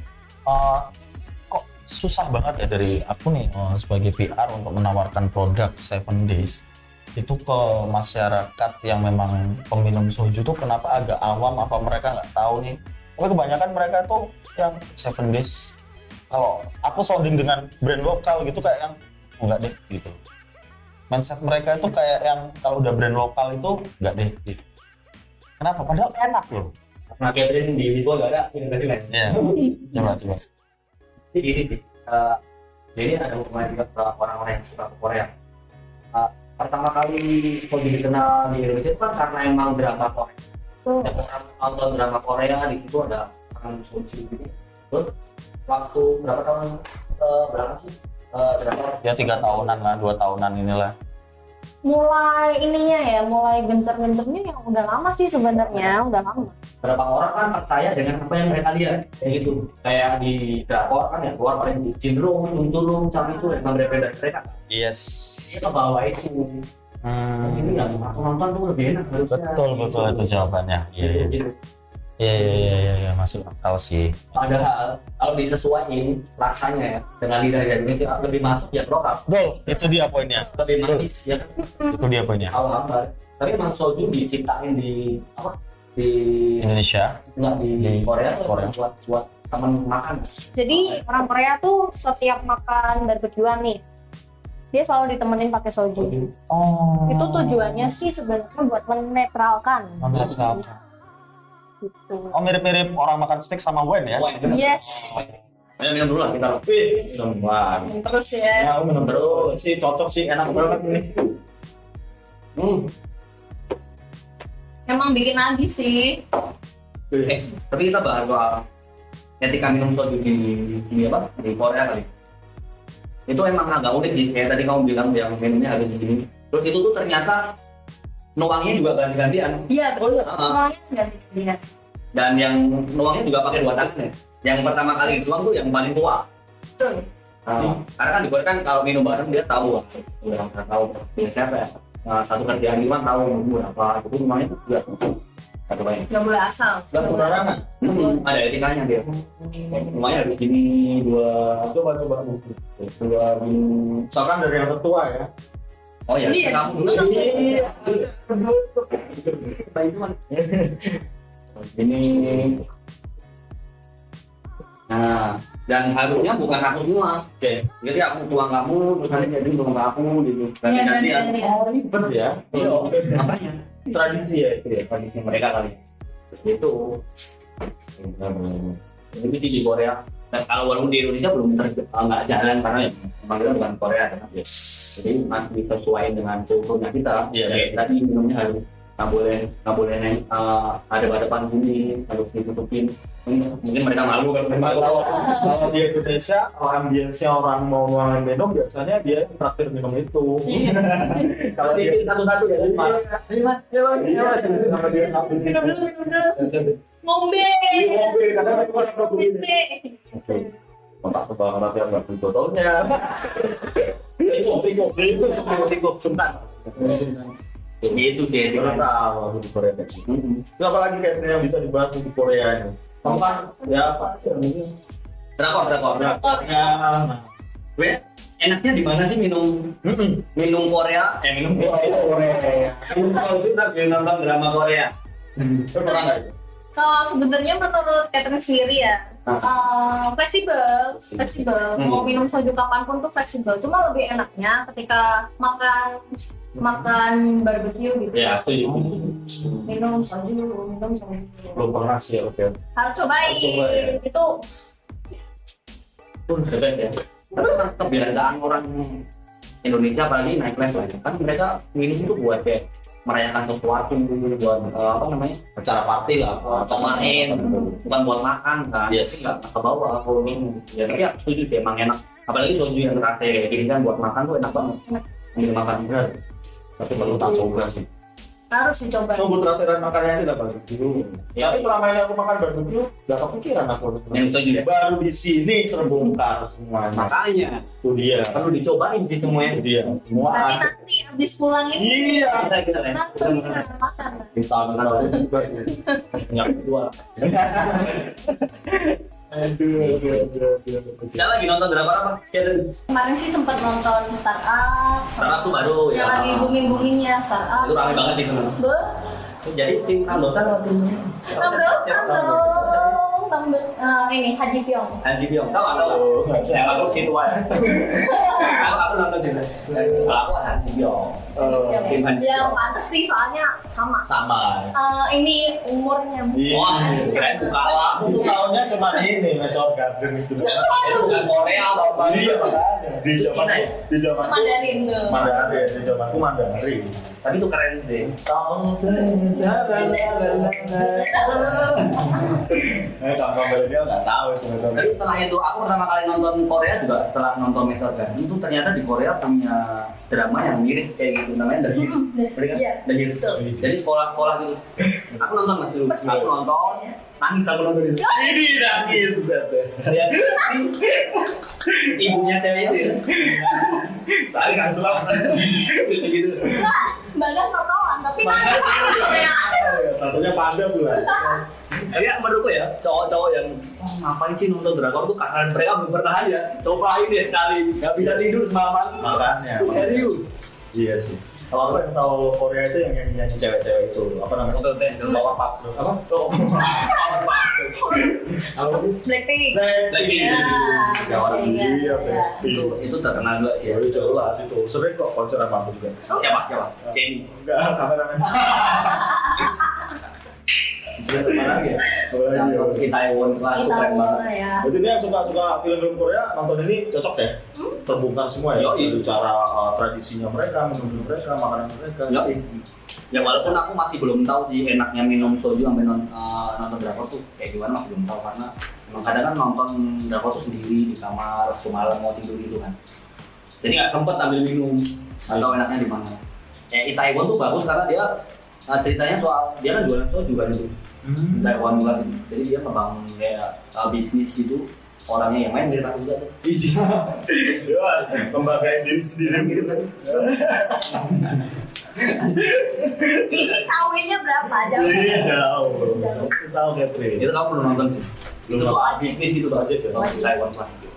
Speaker 1: kok susah banget ya dari aku nih sebagai PR untuk menawarkan produk Seven Days itu ke masyarakat yang memang peminum soju tuh kenapa agak awam, apa mereka nggak tahu nih? Tapi kebanyakan mereka tuh yang Seven Days kalau aku sounding dengan brand lokal gitu kayak yang enggak deh gitu. Mindset mereka itu kayak yang kalau udah brand lokal itu enggak deh gitu. Kenapa? Padahal enak loh.
Speaker 2: Nah, Catherine di itu agak ada inovasi lain.
Speaker 1: Iya. Coba.
Speaker 2: Jadi gini sih, jadi ada hubungan juga ke orang-orang yang suka ke Korea. Pertama kali soju dikenal di Indonesia itu kan karena emang drama Korea. Setiap orang nonton drama Korea di situ ada orang soju gitu. Terus waktu berapa tahun berapa sih? Berapa?
Speaker 1: Ya 3 tahunan lah, 2 tahunan inilah.
Speaker 3: Mulai ininya ya, mulai gencar-gencarnya yang udah lama sih sebenarnya, udah lama.
Speaker 2: Berapa orang kan percaya dengan apa yang mereka lihat kayak gitu. Kayak di drakor kan yang keluar paling Jinro, Unturung, Chamisu yang berbeda dari mereka.
Speaker 1: Yes.
Speaker 2: Kita bawa itu. Ini yang aku nonton tuh lebih enak harusnya.
Speaker 1: Betul itu jawabannya. Iya.
Speaker 2: Gitu.
Speaker 1: Iya, masuk akal sih.
Speaker 2: Padahal kalau disesuaikan rasanya ya dengan lidah Indonesia lebih masuk ya lokal.
Speaker 1: Betul, itu dia poinnya.
Speaker 2: Lebih manis ya kan.
Speaker 1: Itu dia poinnya.
Speaker 2: Kalau hambar. Tapi emang soju diciptain di apa? Di
Speaker 1: Indonesia,
Speaker 2: enggak di Korea,
Speaker 1: Korea.
Speaker 2: buat temen makan.
Speaker 3: Jadi orang Korea tuh setiap makan barbekyuan nih, dia selalu ditemenin pakai soju.
Speaker 1: Oh.
Speaker 3: Itu tujuannya sih sebenarnya buat menetralkan. Gitu.
Speaker 1: Oh, mirip-mirip orang makan steak sama wine ya?
Speaker 3: Yes.
Speaker 2: Ayo minum dulu lah kita.
Speaker 1: Minum wine.
Speaker 3: Terus ya.
Speaker 1: Minum terus sih, cocok sih, enak banget ini.
Speaker 3: Emang bikin lagi sih.
Speaker 2: Tapi kita bahas soal ketika minum soju di apa? Di Korea kali. Itu emang agak unik sih, kayak tadi kamu bilang yang minumnya harus begini. Terus itu tuh ternyata nuangnya juga ganti-gantian.
Speaker 3: Iya betul.
Speaker 2: Heeh.
Speaker 3: Semuanya ganti-gantian.
Speaker 2: Dan yang nuangnya juga pakai 2 tangan ya. Yang pertama kali nuang tuh yang paling tua.
Speaker 3: Betul.
Speaker 2: Karena kan di Korea kan kalau minum bareng dia tahu lah. Udah pernah tahu dia siapa ya. Satu kerjaan di mana tahu berapa. Itu nuangnya tuh juga satu banyak.
Speaker 3: Nggak boleh asal.
Speaker 1: Gak sembarangan.
Speaker 2: Ada etikanya dia. Lumayan harus gini 2
Speaker 1: Coba. Misalkan dari yang tertua ya.
Speaker 2: Oh ya,
Speaker 3: Iya.
Speaker 2: kamu dulu.
Speaker 1: Iya.
Speaker 2: Nah, itu kan. Ini. Nah, dan harusnya bukan aku semua. Oke. Jadi aku tuang kamu, terus nanti jadi tuang aku gitu. Ganti-gantian.
Speaker 3: ganti-gantian.
Speaker 1: Ribet ya.
Speaker 2: Iya, apanya?
Speaker 1: Tradisi ya itu ya.
Speaker 2: Tradisi mereka kali. Itu. Jadi sih di Korea. Dan kalau walaupun di Indonesia belum nggak jalan karena ya memang kita bukan Korea kan.
Speaker 1: Yes.
Speaker 2: Jadi masih disesuaikan dengan kulturnya kita.
Speaker 1: Iya,
Speaker 2: Kayak
Speaker 1: iya.
Speaker 2: tadi minumnya harus nggak boleh ada depan gini, harus ditutupin. Mungkin mereka malu
Speaker 1: Kalau di Indonesia, ambience orang mau minum biasanya dia traktir minum itu. Kalau
Speaker 2: Tapi
Speaker 1: dia
Speaker 2: satu-satu ya.
Speaker 1: sama dia
Speaker 3: Minum dulu. Ngombe.
Speaker 1: kontak kebawah nanti nggak beli botolnya. Tikuk, suntan.
Speaker 2: Gitu deh.
Speaker 1: Baru tahu di Korea kayak gitu. Itu apalagi kayak yang bisa dibahas di Korea ini. Kamu kan ya apa?
Speaker 2: Drakor.
Speaker 1: Ya,
Speaker 2: Gue enaknya di mana sih minum Korea? Minum Korea. Minum nonton drama Korea.
Speaker 1: pernah nggak itu?
Speaker 3: Kalau sebenarnya menurut Catherine sendiri ya, fleksibel. Mau minum soju kapanpun tuh fleksibel. Cuma lebih enaknya ketika makan barbecue gitu.
Speaker 1: Ya, setuju.
Speaker 3: Minum soju.
Speaker 1: Belum pernah sih, oke.
Speaker 3: Harus cobain.
Speaker 1: Coba, ya.
Speaker 3: Itu
Speaker 2: Pun bebas ya. Tapi kan kebiasaan orang Indonesia apalagi naik level kan mereka minum itu buat kayak merayakan sesuatu, buat apa namanya,
Speaker 1: Acara party lah.
Speaker 2: main, bukan buat makan kan.
Speaker 1: Yes.
Speaker 2: Nggak ke bawah kalau minum. Ya tapi aku setuju sih, emang enak. Apalagi soju yang rasa kayak gini kan buat makan tuh enak banget. Ambil makan.
Speaker 1: Tapi perlu tak coba sih.
Speaker 3: Harus dicoba.
Speaker 1: Tunggu traktiran makannya tidak bagus dulu.
Speaker 2: Ya.
Speaker 1: Tapi selama ini aku makan barbecue, nggak kepikiran aku.
Speaker 2: Yang itu juga.
Speaker 1: Baru di sini terbongkar semuanya.
Speaker 2: Makanya
Speaker 1: Itu dia.
Speaker 2: perlu dicobain sih semuanya.
Speaker 1: Itu dia. Semua
Speaker 3: Berarti
Speaker 1: ada.
Speaker 3: nanti habis pulang ini
Speaker 1: Iya.
Speaker 2: Kita
Speaker 3: nanti kita makan.
Speaker 1: Kita tahu juga.
Speaker 2: yang kedua.
Speaker 1: Aduh.
Speaker 2: Kita lagi nonton drama apa?
Speaker 3: Kemarin sih sempat nonton Startup.
Speaker 2: Startup tuh baru
Speaker 3: Yang
Speaker 2: ya.
Speaker 3: lagi boomingnya Startup.
Speaker 2: Itu ramai banget sih teman. Jadi tim Namdosan atau tim?
Speaker 3: Namdosan dong. Ini Haji Pyong.
Speaker 2: Hanji Pyong. Tahu atau? Yang aku situ aja. Aku nonton situ. Kalau aku Hanji Pyong. Tim Hanji
Speaker 3: Yang
Speaker 2: Pyong.
Speaker 3: pantes sih soalnya sama.
Speaker 1: Sama.
Speaker 3: Ini umurnya mesti.
Speaker 2: Wah, keren tuh kalah.
Speaker 1: Aku tuh taunya cuma ini Meteor Garden itu.
Speaker 2: Itu bukan Korea apa?
Speaker 1: Iya makanya. Di zaman
Speaker 2: Cina ya?
Speaker 1: di zamanku
Speaker 3: Mandarin tuh.
Speaker 1: Mandarin, di zamanku Mandarin.
Speaker 2: Tapi itu keren sih.
Speaker 1: Kampung milenial nggak tahu itu Meteor
Speaker 2: Tapi setelah itu aku pertama kali nonton Korea juga setelah nonton Meteor Garden itu ternyata di Korea punya drama yang mirip kayak gitu namanya The Hits. Bener kan?
Speaker 3: Iya.
Speaker 2: The Hits. Jadi sekolah-sekolah gitu. Aku nonton masih lupa.
Speaker 3: Persis.
Speaker 2: Aku nonton nangis aku nonton itu.
Speaker 1: Ini nangis
Speaker 2: Lihat ibunya cewek itu ya.
Speaker 1: Saya kan selamat.
Speaker 2: Gitu.
Speaker 3: Bagas totoan, tapi nangis ya.
Speaker 1: Tatunya panda pula.
Speaker 2: Tapi menurutku ya cowok-cowok yang ngapain sih nonton drakor tuh karena mereka belum pernah ya. Cobain deh sekali. Gak bisa tidur semalaman.
Speaker 1: Makanya.
Speaker 2: Serius.
Speaker 1: Iya sih. Kalau aku yang tahu Korea itu yang nyanyi cewek-cewek itu apa namanya? Power Pop Girls. Apa? Apa?
Speaker 3: Blackpink.
Speaker 2: Blackpink.
Speaker 3: Ya,
Speaker 1: Iya,
Speaker 2: Itu terkenal juga sih ya.
Speaker 1: Ya, jelas itu. Sering kok konser sama aku juga.
Speaker 2: Siapa? Jennie.
Speaker 1: Enggak, kameramen.
Speaker 2: Apa lagi ya? Yang di Taiwan kelas itu keren banget.
Speaker 3: Ya.
Speaker 1: Jadi ini yang suka film-film Korea nonton ini cocok deh. Terbongkar semua ya.
Speaker 2: Yoi.
Speaker 1: Dari cara tradisinya mereka, minum mereka, makanan mereka.
Speaker 2: Ya walaupun aku masih belum tahu sih enaknya minum soju sampai nonton drakor tuh kayak gimana masih belum tahu karena emang kadang kan nonton drakor tuh sendiri di kamar semalam mau tidur gitu kan. Jadi nggak sempet ambil minum atau enaknya di mana. Di Taiwan tuh bagus karena dia ceritanya soal dia kan jualan soju kan itu. Taiwan juga sih. Jadi dia membangun kayak bisnis gitu. Orangnya yang main mirip aku juga tuh.
Speaker 1: Iya. Membanggain diri sendiri gitu kan.
Speaker 3: Ini KW-nya berapa? Jauh.
Speaker 1: Iya, jauh. Tahu Catherine.
Speaker 2: Itu kamu perlu nonton sih. Itu soal bisnis itu tuh
Speaker 1: Wajib ya.
Speaker 2: Taiwan klasik.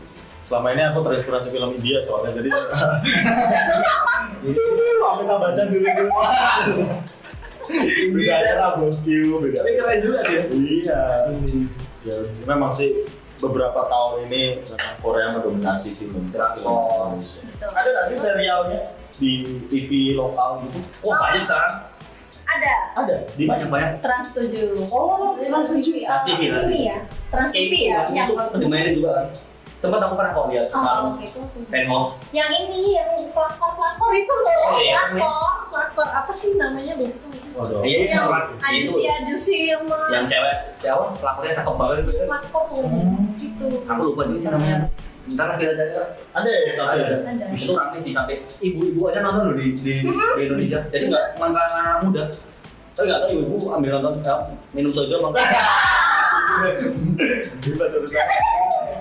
Speaker 1: Selama ini aku terinspirasi film India soalnya jadi Amitabh Bachchan dulu. Beda lah bosku, beda.
Speaker 2: Tapi keren juga dia.
Speaker 1: Iya. Ya, memang sih beberapa tahun ini memang Korea mendominasi film
Speaker 2: Drakor.
Speaker 1: Indonesia. Ada nggak sih serialnya di TV lokal gitu?
Speaker 2: Oh banyak sekarang.
Speaker 3: Ada.
Speaker 1: Ada. Di mana?
Speaker 2: Banyak.
Speaker 3: Trans 7.
Speaker 1: Oh, Trans 7.
Speaker 2: Trans TV,
Speaker 3: Ini ya. Trans TV ya.
Speaker 2: Itu kan dimainin juga kan. Sempat aku pernah kok lihat
Speaker 3: Oh, oke itu.
Speaker 2: Penthouse.
Speaker 3: Yang ini yang pelakor itu loh.
Speaker 2: Oh, iya.
Speaker 3: Pelakor apa sih namanya lupa.
Speaker 1: Waduh.
Speaker 2: Iya,
Speaker 3: Yang
Speaker 2: itu.
Speaker 3: ajusi sama
Speaker 2: Yang cewek, siapa? Pelakunya cakep banget itu.
Speaker 3: pelakor itu.
Speaker 2: Aku lupa juga sih namanya. Ntar lah kita cari.
Speaker 1: Ada ya, tapi ada.
Speaker 3: Ada.
Speaker 2: Itu rame sih sampai ibu-ibu aja nonton loh di Indonesia. Jadi nggak cuma karena muda. Tapi nggak tahu ibu ambil nonton minum soju apa enggak.
Speaker 1: Gila terus.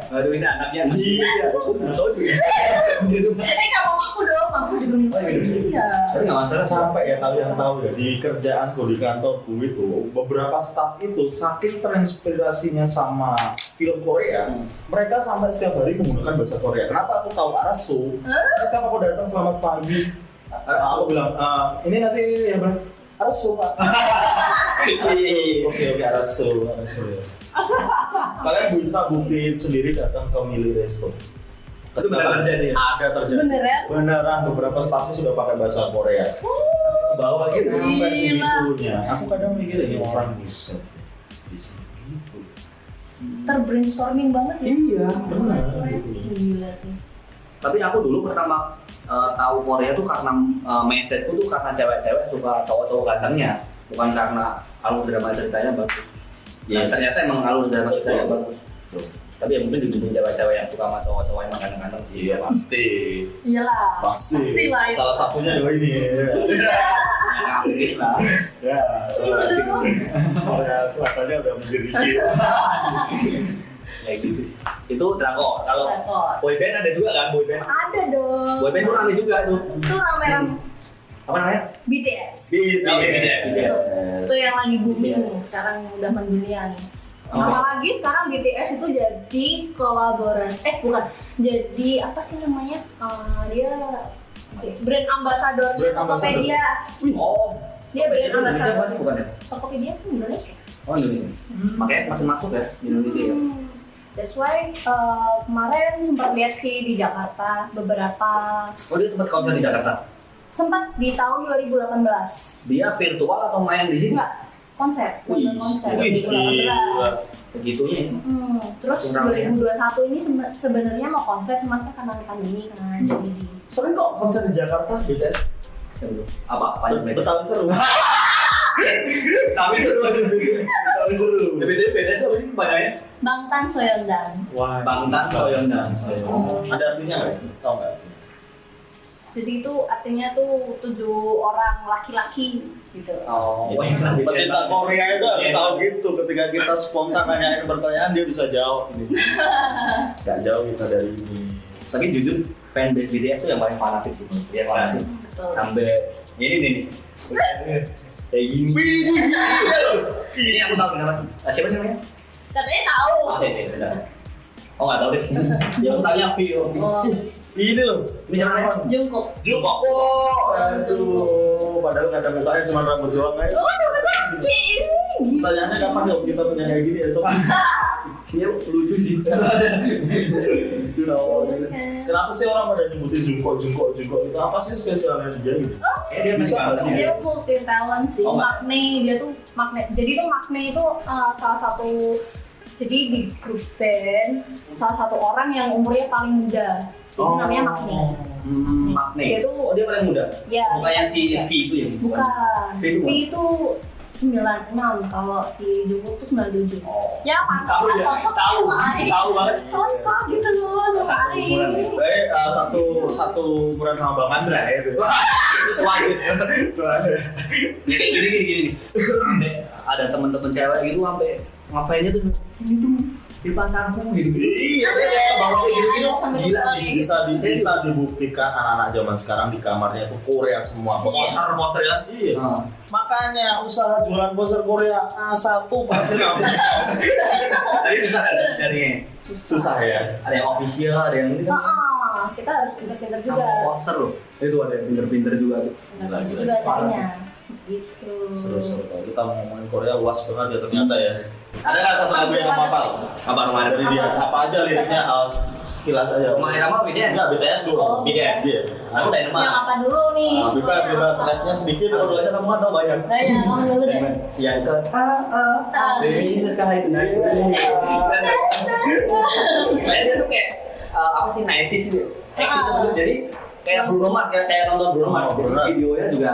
Speaker 2: Aduh ini anaknya.
Speaker 1: Iya.
Speaker 2: Soju ya.
Speaker 3: Kalau aku dong, aku juga minum.
Speaker 2: Oh, iya.
Speaker 3: Iya.
Speaker 2: Tapi nggak masalah.
Speaker 1: Sampai ya kalian tahu ya di kerjaanku di kantorku itu beberapa staff itu saking terinspirasinya sama film Korea, mereka sampai setiap hari menggunakan bahasa Korea. Kenapa aku tahu Arasu? Siapa aku datang selamat pagi, aku bilang ini nanti ini ya bang. Arasu pak. Arasu. Oke Arasu. Ya. Kalian bisa buktiin sendiri datang ke Mili Resto.
Speaker 2: Itu beneran terjadi ya?
Speaker 1: Ada terjadi.
Speaker 3: Beneran?
Speaker 1: Beneran beberapa staffnya sudah pakai bahasa Korea. Bawa gitu sampai segitunya. Aku kadang mikir ini orang bisa gitu.
Speaker 3: Terbrainstorming banget ya.
Speaker 1: Iya, benar.
Speaker 3: Gila sih.
Speaker 2: Tapi aku dulu pertama tahu Korea tuh karena mindsetku tuh karena cewek-cewek suka cowok-cowok gantengnya, bukan karena alur drama ceritanya bagus.
Speaker 1: Yes.
Speaker 2: Ternyata emang alur drama ceritanya bagus. Tapi ya mungkin dibikin cewek-cewek yang suka sama cowok-cowok yang ganteng-ganteng sih.
Speaker 1: Iya pasti.
Speaker 3: Iyalah.
Speaker 1: Pasti.
Speaker 3: Pasti lah itu.
Speaker 1: Salah satunya adalah ini.
Speaker 3: Iya.
Speaker 2: Yang mungkin lah.
Speaker 1: Ya, Korea Selatannya udah menjadi
Speaker 2: Kayak gitu. Itu drakor. Kalau
Speaker 3: Drakor.
Speaker 2: boyband ada juga kan boyband?
Speaker 3: Ada dong.
Speaker 2: Boyband tuh rame juga tuh.
Speaker 3: Itu rame-rame
Speaker 2: Apa namanya?
Speaker 3: BTS.
Speaker 2: BTS.
Speaker 3: Itu yang lagi booming sekarang udah mendunia nih.
Speaker 2: Oh.
Speaker 3: Apalagi sekarang BTS itu jadi kolaborasi, bukan, jadi apa sih namanya? Dia brand ambassadornya
Speaker 1: Brand ambassador.
Speaker 3: Tokopedia.
Speaker 2: Oh.
Speaker 3: Dia brand
Speaker 2: Itu Indonesia
Speaker 3: ambassador.
Speaker 2: bukan sih, bukan ya?
Speaker 3: Tokopedia kan Indonesia.
Speaker 2: Oh Indonesia. Makanya semakin masuk ya di Indonesia ya.
Speaker 3: That's why kemarin sempat lihat sih di Jakarta beberapa,
Speaker 2: Oh dia sempat konser di Jakarta.
Speaker 3: sempat di tahun 2018.
Speaker 2: Dia virtual atau main di sini?
Speaker 3: Enggak, konser,
Speaker 2: Wih,
Speaker 3: konser
Speaker 1: wih,
Speaker 3: 2018.
Speaker 2: Segitunya ya.
Speaker 3: Terus
Speaker 2: Kurang,
Speaker 3: 2021 ini sebenarnya mau konser cuma karena pandemi kan jadi di
Speaker 1: Sering kok konser di Jakarta BTS.
Speaker 2: Apa? Panjang lebar.
Speaker 1: Betawi seru.
Speaker 2: Tapi seru aja.
Speaker 1: Betawi seru.
Speaker 2: BTS apa sih banyaknya?
Speaker 3: Bangtan Soyeondan.
Speaker 1: Wah,
Speaker 2: Bangtan Soyeondan.
Speaker 1: Ada artinya nggak? Tahu nggak?
Speaker 3: Jadi itu artinya tuh 7 orang laki-laki gitu.
Speaker 2: Oh,
Speaker 1: Pecinta Korea itu harus tahu gitu. Ketika kita spontan nanyain pertanyaan dia bisa jawab ini. Gak jauh kita dari ini.
Speaker 2: Tapi jujur fanbase BTS tuh yang paling fanatik sih. Dia fanatik.
Speaker 3: Betul.
Speaker 2: Sampai ini nih. Kayak gini. Ini aku tahu kenapa sih. Siapa sih namanya?
Speaker 3: Katanya tahu.
Speaker 2: Oh, benar. Oh, nggak tahu deh. Dia aku tanya Vio.
Speaker 3: Oh,
Speaker 1: Ini loh.
Speaker 2: Ini siapa namanya?
Speaker 3: Jungkook.
Speaker 2: Jungkook.
Speaker 1: Oh,
Speaker 3: Jungkook.
Speaker 1: padahal nggak ada mukanya, cuma rambut doang aja.
Speaker 3: Oh, bener ini.
Speaker 1: Pertanyaannya kapan dong kita punya kayak gini ya? Sob?
Speaker 2: Dia lucu sih.
Speaker 1: Kenapa sih orang pada nyebutin Jungkook itu? Apa sih spesialnya dia gitu?
Speaker 2: Dia
Speaker 1: Bisa nggak sih?
Speaker 3: Dia multi talent sih.
Speaker 2: Oh,
Speaker 3: Makne dia tuh Makne. Jadi tuh Makne itu salah satu, jadi di grup band salah satu orang yang umurnya paling muda. Jadi namanya Makne.
Speaker 2: Makne.
Speaker 3: Dia tuh-
Speaker 2: Oh, dia paling muda.
Speaker 3: Ya.
Speaker 2: Bukannya si V itu ya?
Speaker 3: Bukan.
Speaker 2: V itu
Speaker 3: V itu 96, kalau si Jungkook tuh 97.
Speaker 2: Oh.
Speaker 3: Ya pantas
Speaker 2: Tahu
Speaker 3: lah,
Speaker 2: ya?
Speaker 3: cocok
Speaker 2: Tahu.
Speaker 3: main.
Speaker 2: Tahu banget.
Speaker 3: Cocok gitu loh,
Speaker 2: Satu umuran ya?
Speaker 3: ngapain.
Speaker 1: Satu ukuran sama Bang Andra ya itu.
Speaker 2: Wajib. Gini. Ada teman-teman cewek gitu sampai ngapainnya tuh ini tuh di pacarku gitu.
Speaker 1: Iya, bawa kayak gitu
Speaker 2: Gila sih.
Speaker 1: bisa dibuktikan anak-anak zaman sekarang di kamarnya tuh Korea semua.
Speaker 2: Poster ya.
Speaker 1: Iya. Makanya usaha jualan poster Korea A1 pasti ramai.
Speaker 2: Tapi susah kan dari
Speaker 1: Susah ya.
Speaker 2: ada yang official, ada yang ini kan.
Speaker 3: Kita harus pintar-pintar juga.
Speaker 2: Sama poster loh. Itu ada yang pinter-pinter juga tuh.
Speaker 3: Pintar-pintar juga jadinya. Gitu.
Speaker 1: Seru. Kalau kita mau ngomongin Korea luas banget ya ternyata ya. Ada nggak satu lagu yang hafal?
Speaker 2: Apa rumah
Speaker 1: Dari dia apa aja liriknya sekilas aja.
Speaker 2: Rumah Irama BTS?
Speaker 1: Enggak, BTS dulu.
Speaker 3: Oh,
Speaker 2: BTS.
Speaker 1: Iya.
Speaker 2: Aku dari rumah.
Speaker 3: Yang apa dulu nih?
Speaker 1: Bebas rapnya sedikit.
Speaker 2: Kalau dulu aja kamu kan tau banyak.
Speaker 3: Nah, ya, kamu dulu deh.
Speaker 2: Yang ke ini sekarang itu naik. Kayaknya dia tuh kayak apa sih 90s gitu. Jadi kayak Bruno Mars, kayak nonton Bruno Mars.
Speaker 1: Oh, Bruno Mars.
Speaker 2: Videonya juga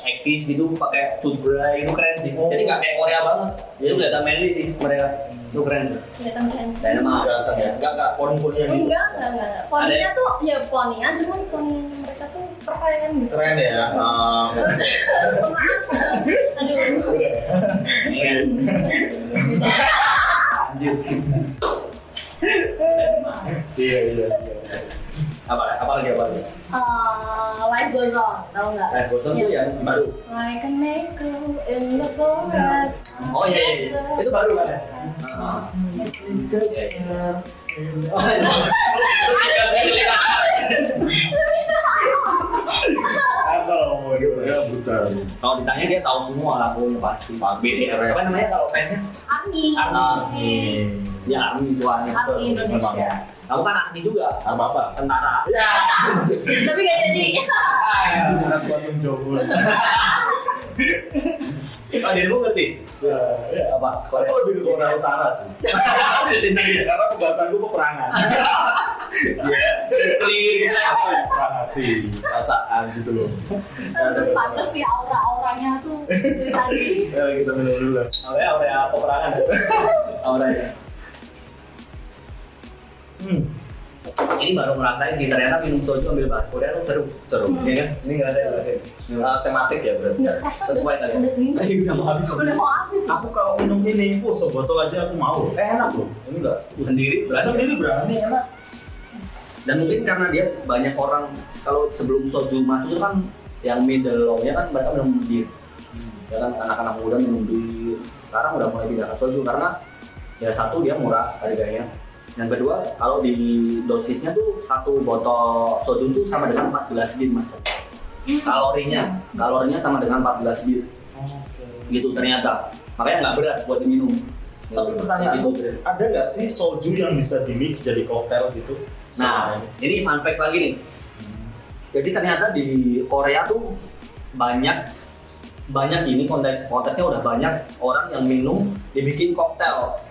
Speaker 2: ektis gitu, pakai cut bray, itu keren sih. Jadi nggak kayak Korea banget. Jadi kelihatan manly sih mereka. Itu keren sih.
Speaker 3: Kelihatan keren.
Speaker 2: Dan emang
Speaker 1: Ganteng ya. Enggak poni-poninya gitu.
Speaker 3: Enggak. Poninya tuh ya ponian, cuman poni mereka tuh keren gitu.
Speaker 1: Keren ya.
Speaker 3: Aduh.
Speaker 2: anjir.
Speaker 1: Iya.
Speaker 2: Apa lagi?
Speaker 3: Life Goes On, tahu nggak?
Speaker 2: Life Goes On tuh yang baru.
Speaker 3: Like an echo in the forest.
Speaker 2: Oh iya. Itu baru kan ya? Oh iya.
Speaker 1: Kalau mau dia buta.
Speaker 2: Kalau ditanya dia tahu semua lagunya pasti.
Speaker 1: Pasti.
Speaker 2: BTS. Apa namanya kalau fansnya?
Speaker 3: Army.
Speaker 2: Ya Army jualnya.
Speaker 3: Army Indonesia.
Speaker 2: Kamu kan Army juga.
Speaker 1: Apa?
Speaker 2: Tentara.
Speaker 1: Ya.
Speaker 3: Tapi nggak jadi.
Speaker 1: Anak buat mencoba.
Speaker 2: Oh dirimu ngerti? Apa?
Speaker 1: Aku lebih ke Korea Utara sih. Karena pembahasanku peperangan.
Speaker 2: Clean.
Speaker 1: Perang hati, perasaan gitu loh.
Speaker 3: Pantes sih aura-auranya tuh dari tadi.
Speaker 1: Ya kita minum dulu lah.
Speaker 2: Aurea peperangan. Aurea. Ini baru ngerasain sih, ternyata minum soju ambil bahasa Korea tuh seru. Iya kan? Ini ngerasain ngerasain.
Speaker 1: Tematik ya berarti.
Speaker 3: Nggak kerasa
Speaker 2: Sesuai tadi.
Speaker 3: udah segini.
Speaker 2: Udah mau habis.
Speaker 3: Udah mau habis.
Speaker 1: Aku kalau minum ini, sebotol aja aku mau. Enak loh. Ini enggak
Speaker 2: Sendiri berasa.
Speaker 1: sendiri berani enak.
Speaker 2: Dan mungkin karena dia banyak orang kalau sebelum soju masuk itu kan yang middle low-nya kan mereka minum bir. Ya kan anak-anak muda minum bir. Sekarang udah mulai tidak ke soju karena ya satu dia murah harganya. Yang kedua kalau di dosisnya tuh satu botol soju tuh sama dengan 14 bir mas. Kalorinya sama dengan 14 bir. Gitu ternyata. Makanya nggak berat buat diminum.
Speaker 1: Tapi pertanyaanku, ada nggak sih soju yang bisa di mix jadi koktail gitu?
Speaker 2: Nah, ini fun fact lagi nih. Jadi ternyata di Korea tuh banyak sih, ini kontesnya udah banyak orang yang minum dibikin koktail.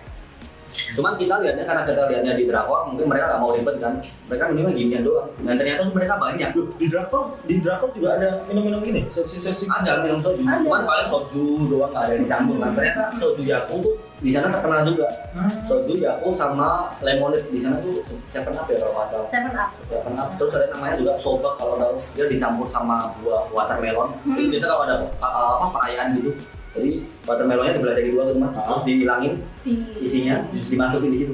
Speaker 2: Cuman kita lihatnya karena kita lihatnya di drakor, mungkin mereka nggak mau ribet kan. Mereka minumnya ginian doang. Dan ternyata tuh mereka banyak.
Speaker 1: Loh, di drakor juga ada minum-minum gini, sesi-sesi.
Speaker 2: Ada minum soju, cuman paling soju doang nggak ada yang dicampur kan. Ternyata soju Yakult tuh di sana terkenal juga. Soju Yakult sama lemonade di sana tuh 7-Up ya kalau nggak salah.
Speaker 3: 7-Up.
Speaker 2: 7-Up. Terus ada namanya juga sobak kalau tahu, dia dicampur sama buah watermelon. Itu biasa kalau ada perayaan gitu. Jadi watermelonnya dibelah dari dua tuh mas, terus dihilangin isinya, dimasukin di situ.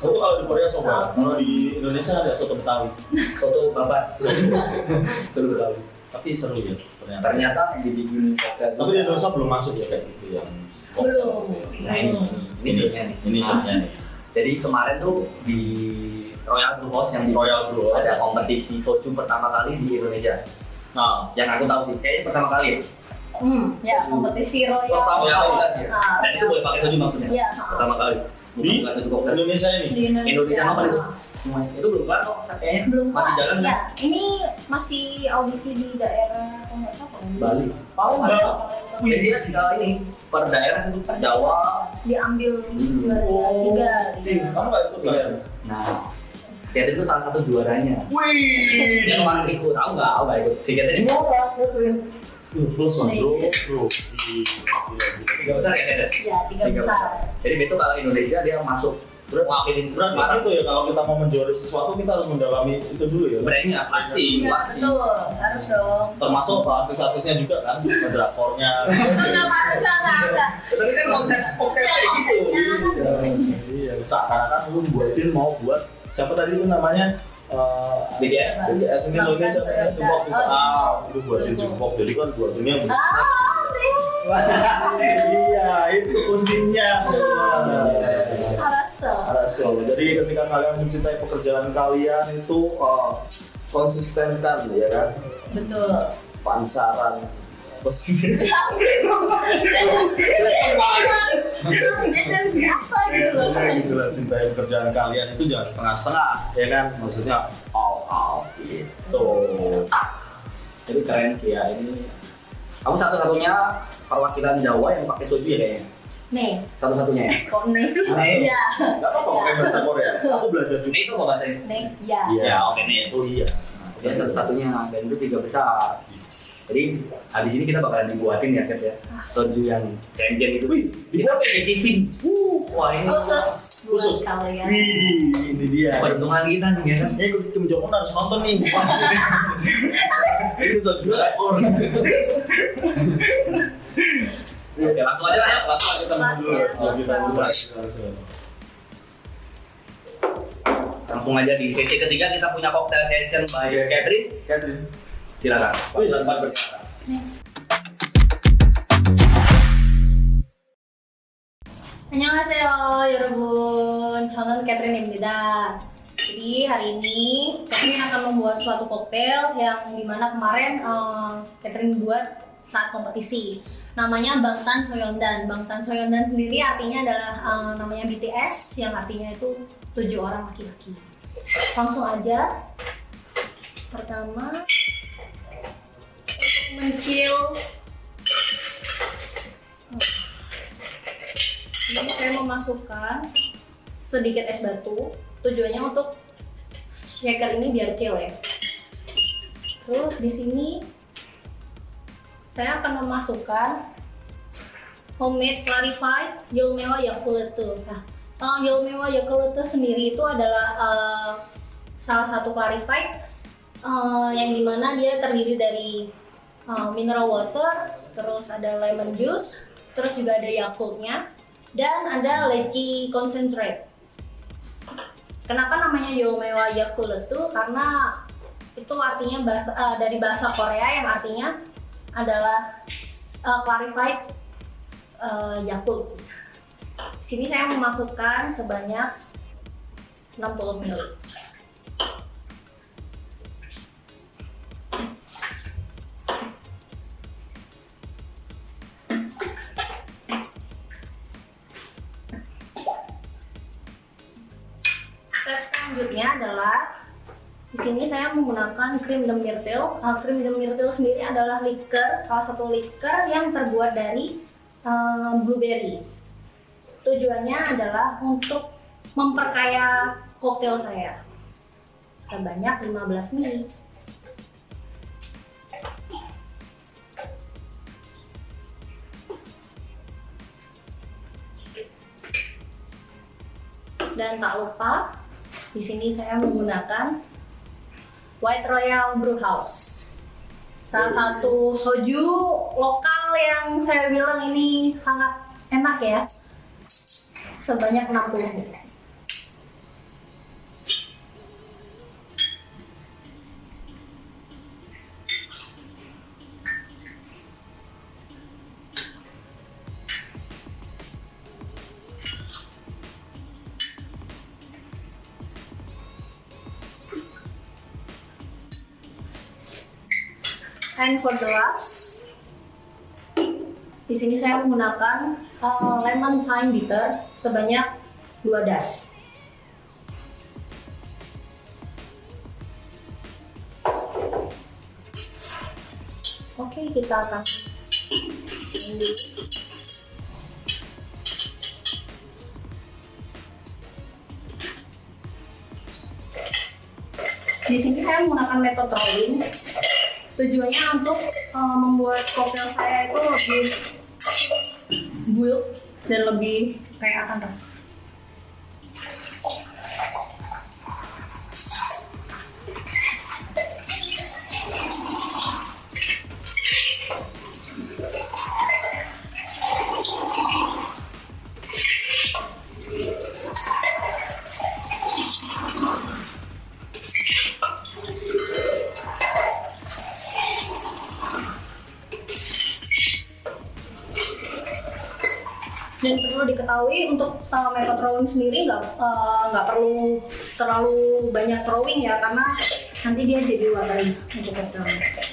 Speaker 1: Soto kalau di Korea soba, kalau di Indonesia ada soto Betawi.
Speaker 2: Soto babat, soto Betawi.
Speaker 1: Tapi seru ya ternyata.
Speaker 2: Ternyata dibikin koktail.
Speaker 1: Tapi di Indonesia belum masuk ya kayak gitu yang.
Speaker 3: Belum.
Speaker 2: Nah ini serunya nih.
Speaker 1: Ini serunya nih.
Speaker 2: Jadi kemarin tuh di Royal Blue House yang di
Speaker 1: Royal Blue House
Speaker 2: ada kompetisi soju pertama kali di Indonesia.
Speaker 1: Nah,
Speaker 2: Yang aku tahu sih, kayaknya pertama kali ya.
Speaker 3: Ya kompetisi Royal.
Speaker 1: Pertama kali.
Speaker 2: Dan itu boleh pakai soju maksudnya.
Speaker 3: Iya.
Speaker 2: Pertama kali.
Speaker 1: Di
Speaker 2: Bukan soju koktail.
Speaker 1: Indonesia ini.
Speaker 3: Di
Speaker 2: Indonesia apa itu? Semuanya. Itu belum kelar kok kayaknya.
Speaker 3: Belum
Speaker 2: Masih
Speaker 3: kelar.
Speaker 2: jalan
Speaker 3: Ya,
Speaker 2: kan?
Speaker 3: ini masih audisi di daerah nggak salah.
Speaker 2: Bali.
Speaker 1: Palembang.
Speaker 2: Jadi dia bisa ini per daerah itu per Jawa.
Speaker 3: Diambil tiga.
Speaker 1: Kamu nggak ikut kan?
Speaker 2: Nah, Catherine itu salah satu juaranya.
Speaker 1: Wih.
Speaker 2: Dia kemarin ikut, tahu nggak? Aku nggak ikut. Si Catherine Catherine.
Speaker 1: Bro.
Speaker 2: Tiga besar ya Catherine?
Speaker 3: Ya, tiga besar.
Speaker 2: Jadi besok kalau Indonesia dia masuk wakilin
Speaker 1: Berarti
Speaker 2: Semarang.
Speaker 1: itu ya kalau kita mau menjuari sesuatu kita harus mendalami itu dulu ya.
Speaker 2: Brandnya pasti,
Speaker 3: Iya,
Speaker 2: pasti.
Speaker 3: betul. Harus dong.
Speaker 1: Termasuk artis-artisnya juga kan, drakornya.
Speaker 3: Enggak.
Speaker 2: Tapi kan konsep koktail kayak gitu.
Speaker 1: Iya, seakan-akan lu buatin mau buat siapa tadi itu namanya
Speaker 2: BTS.
Speaker 1: BTS ini lo ini siapa jempok gitu. Lu buatin jempok jadi kan buatinnya iya itu kuncinya. Araso. Jadi ketika kalian mencintai pekerjaan kalian itu konsistenkan ya kan.
Speaker 3: Betul.
Speaker 1: Pancaran apa sih?
Speaker 3: Apa gitu loh.
Speaker 1: Gila, cintai pekerjaan kalian itu jangan setengah-setengah ya kan, maksudnya all out gitu.
Speaker 2: Jadi keren sih ya ini. Kamu satu-satunya perwakilan Jawa yang pakai soju ya kayaknya.
Speaker 3: Nih,
Speaker 2: Satu-satunya ya.
Speaker 3: kok nih sih?
Speaker 1: Nih.
Speaker 3: Iya.
Speaker 1: Gak apa-apa pakai bahasa Korea, aku belajar juga.
Speaker 2: Ini itu apa bahasanya?
Speaker 3: Nih, iya.
Speaker 2: Ya, oke nih.
Speaker 1: Itu iya.
Speaker 2: Dia satu-satunya dan itu tiga besar. Jadi habis ini kita bakalan dibuatin ya Kat ya. Soju yang champion itu.
Speaker 1: Wih, dibuatin.
Speaker 2: Cicipin. Wah ini
Speaker 3: Khusus
Speaker 1: Khusus.
Speaker 3: buat kalian.
Speaker 1: Wih, ini dia.
Speaker 2: peruntungan kita nih ya kan.
Speaker 1: Ini Kim Jong Un harus nonton nih.
Speaker 2: Ini soju rekor. Oke langsung aja lah ya.
Speaker 1: Langsung kita
Speaker 3: Kelas
Speaker 1: dulu.
Speaker 3: ya,
Speaker 1: Oh, kita
Speaker 3: kelas
Speaker 1: dulu.
Speaker 2: Langsung aja di sesi ketiga kita punya cocktail session by Catherine.
Speaker 1: Catherine.
Speaker 2: Silakan.
Speaker 1: Wis.
Speaker 2: Tempat berbicara.
Speaker 3: 안녕하세요 여러분, 저는 캐트린입니다. Jadi hari ini Catherine akan membuat suatu koktail yang dimana kemarin Catherine buat saat kompetisi. Namanya Bangtan Soyeondan. Bangtan Soyeondan sendiri artinya adalah namanya BTS yang artinya itu 7 orang laki-laki. Langsung aja. Pertama mencil. Ini saya memasukkan sedikit es batu, tujuannya untuk shaker ini biar chill ya. Terus di sini saya akan memasukkan homemade clarified Yolmewa Yakult. Nah, Yolmewa Yakult sendiri itu adalah salah satu clarified yang dimana dia terdiri dari mineral water, terus ada lemon juice, terus juga ada Yakultnya, dan ada lychee concentrate. Kenapa namanya Yeolmewa Yakult itu? Karena itu artinya dari bahasa Korea yang artinya adalah clarified Yakult. Sini saya memasukkan sebanyak 60 ml. Step selanjutnya adalah di sini saya menggunakan krim de myrtle. Krim de myrtle sendiri adalah liker, salah satu liker yang terbuat dari blueberry. Tujuannya adalah untuk memperkaya koktail saya sebanyak 15 ml. Dan tak lupa, di sini saya menggunakan White Royal Brewhouse, salah satu soju lokal yang saya bilang ini sangat enak ya, sebanyak 60 ml. And for the last, di sini saya menggunakan lemon thyme bitter sebanyak 2 das. Oke, kita akan skin dulu. Di sini saya menggunakan metode rolling. Tujuannya untuk membuat koktail saya itu lebih build dan lebih kayak akan rasa. Dan perlu diketahui untuk metode rolling sendiri nggak perlu terlalu banyak rolling ya, karena nanti dia jadi watery untuk koktailnya.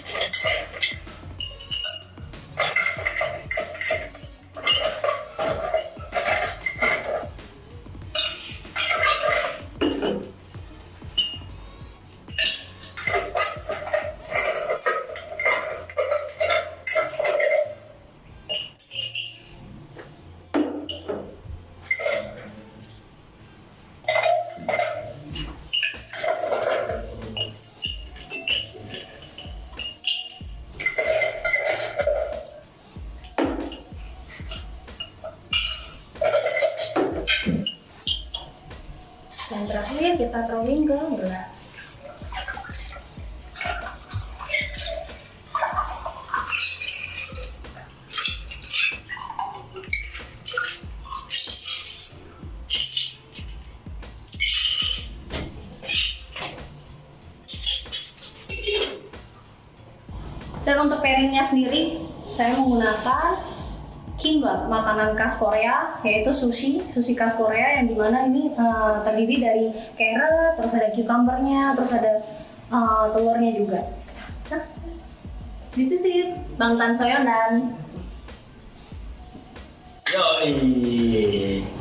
Speaker 3: Dan terakhir kita rolling ke gelas. Dan untuk pairingnya sendiri, saya menggunakan kimbap, makanan khas Korea, yaitu sushi khas Korea yang dimana ini terdiri dari carrot, terus ada cucumbernya, terus ada telurnya juga. So, this is it, Bang Tan Soyodan.
Speaker 2: Yoi,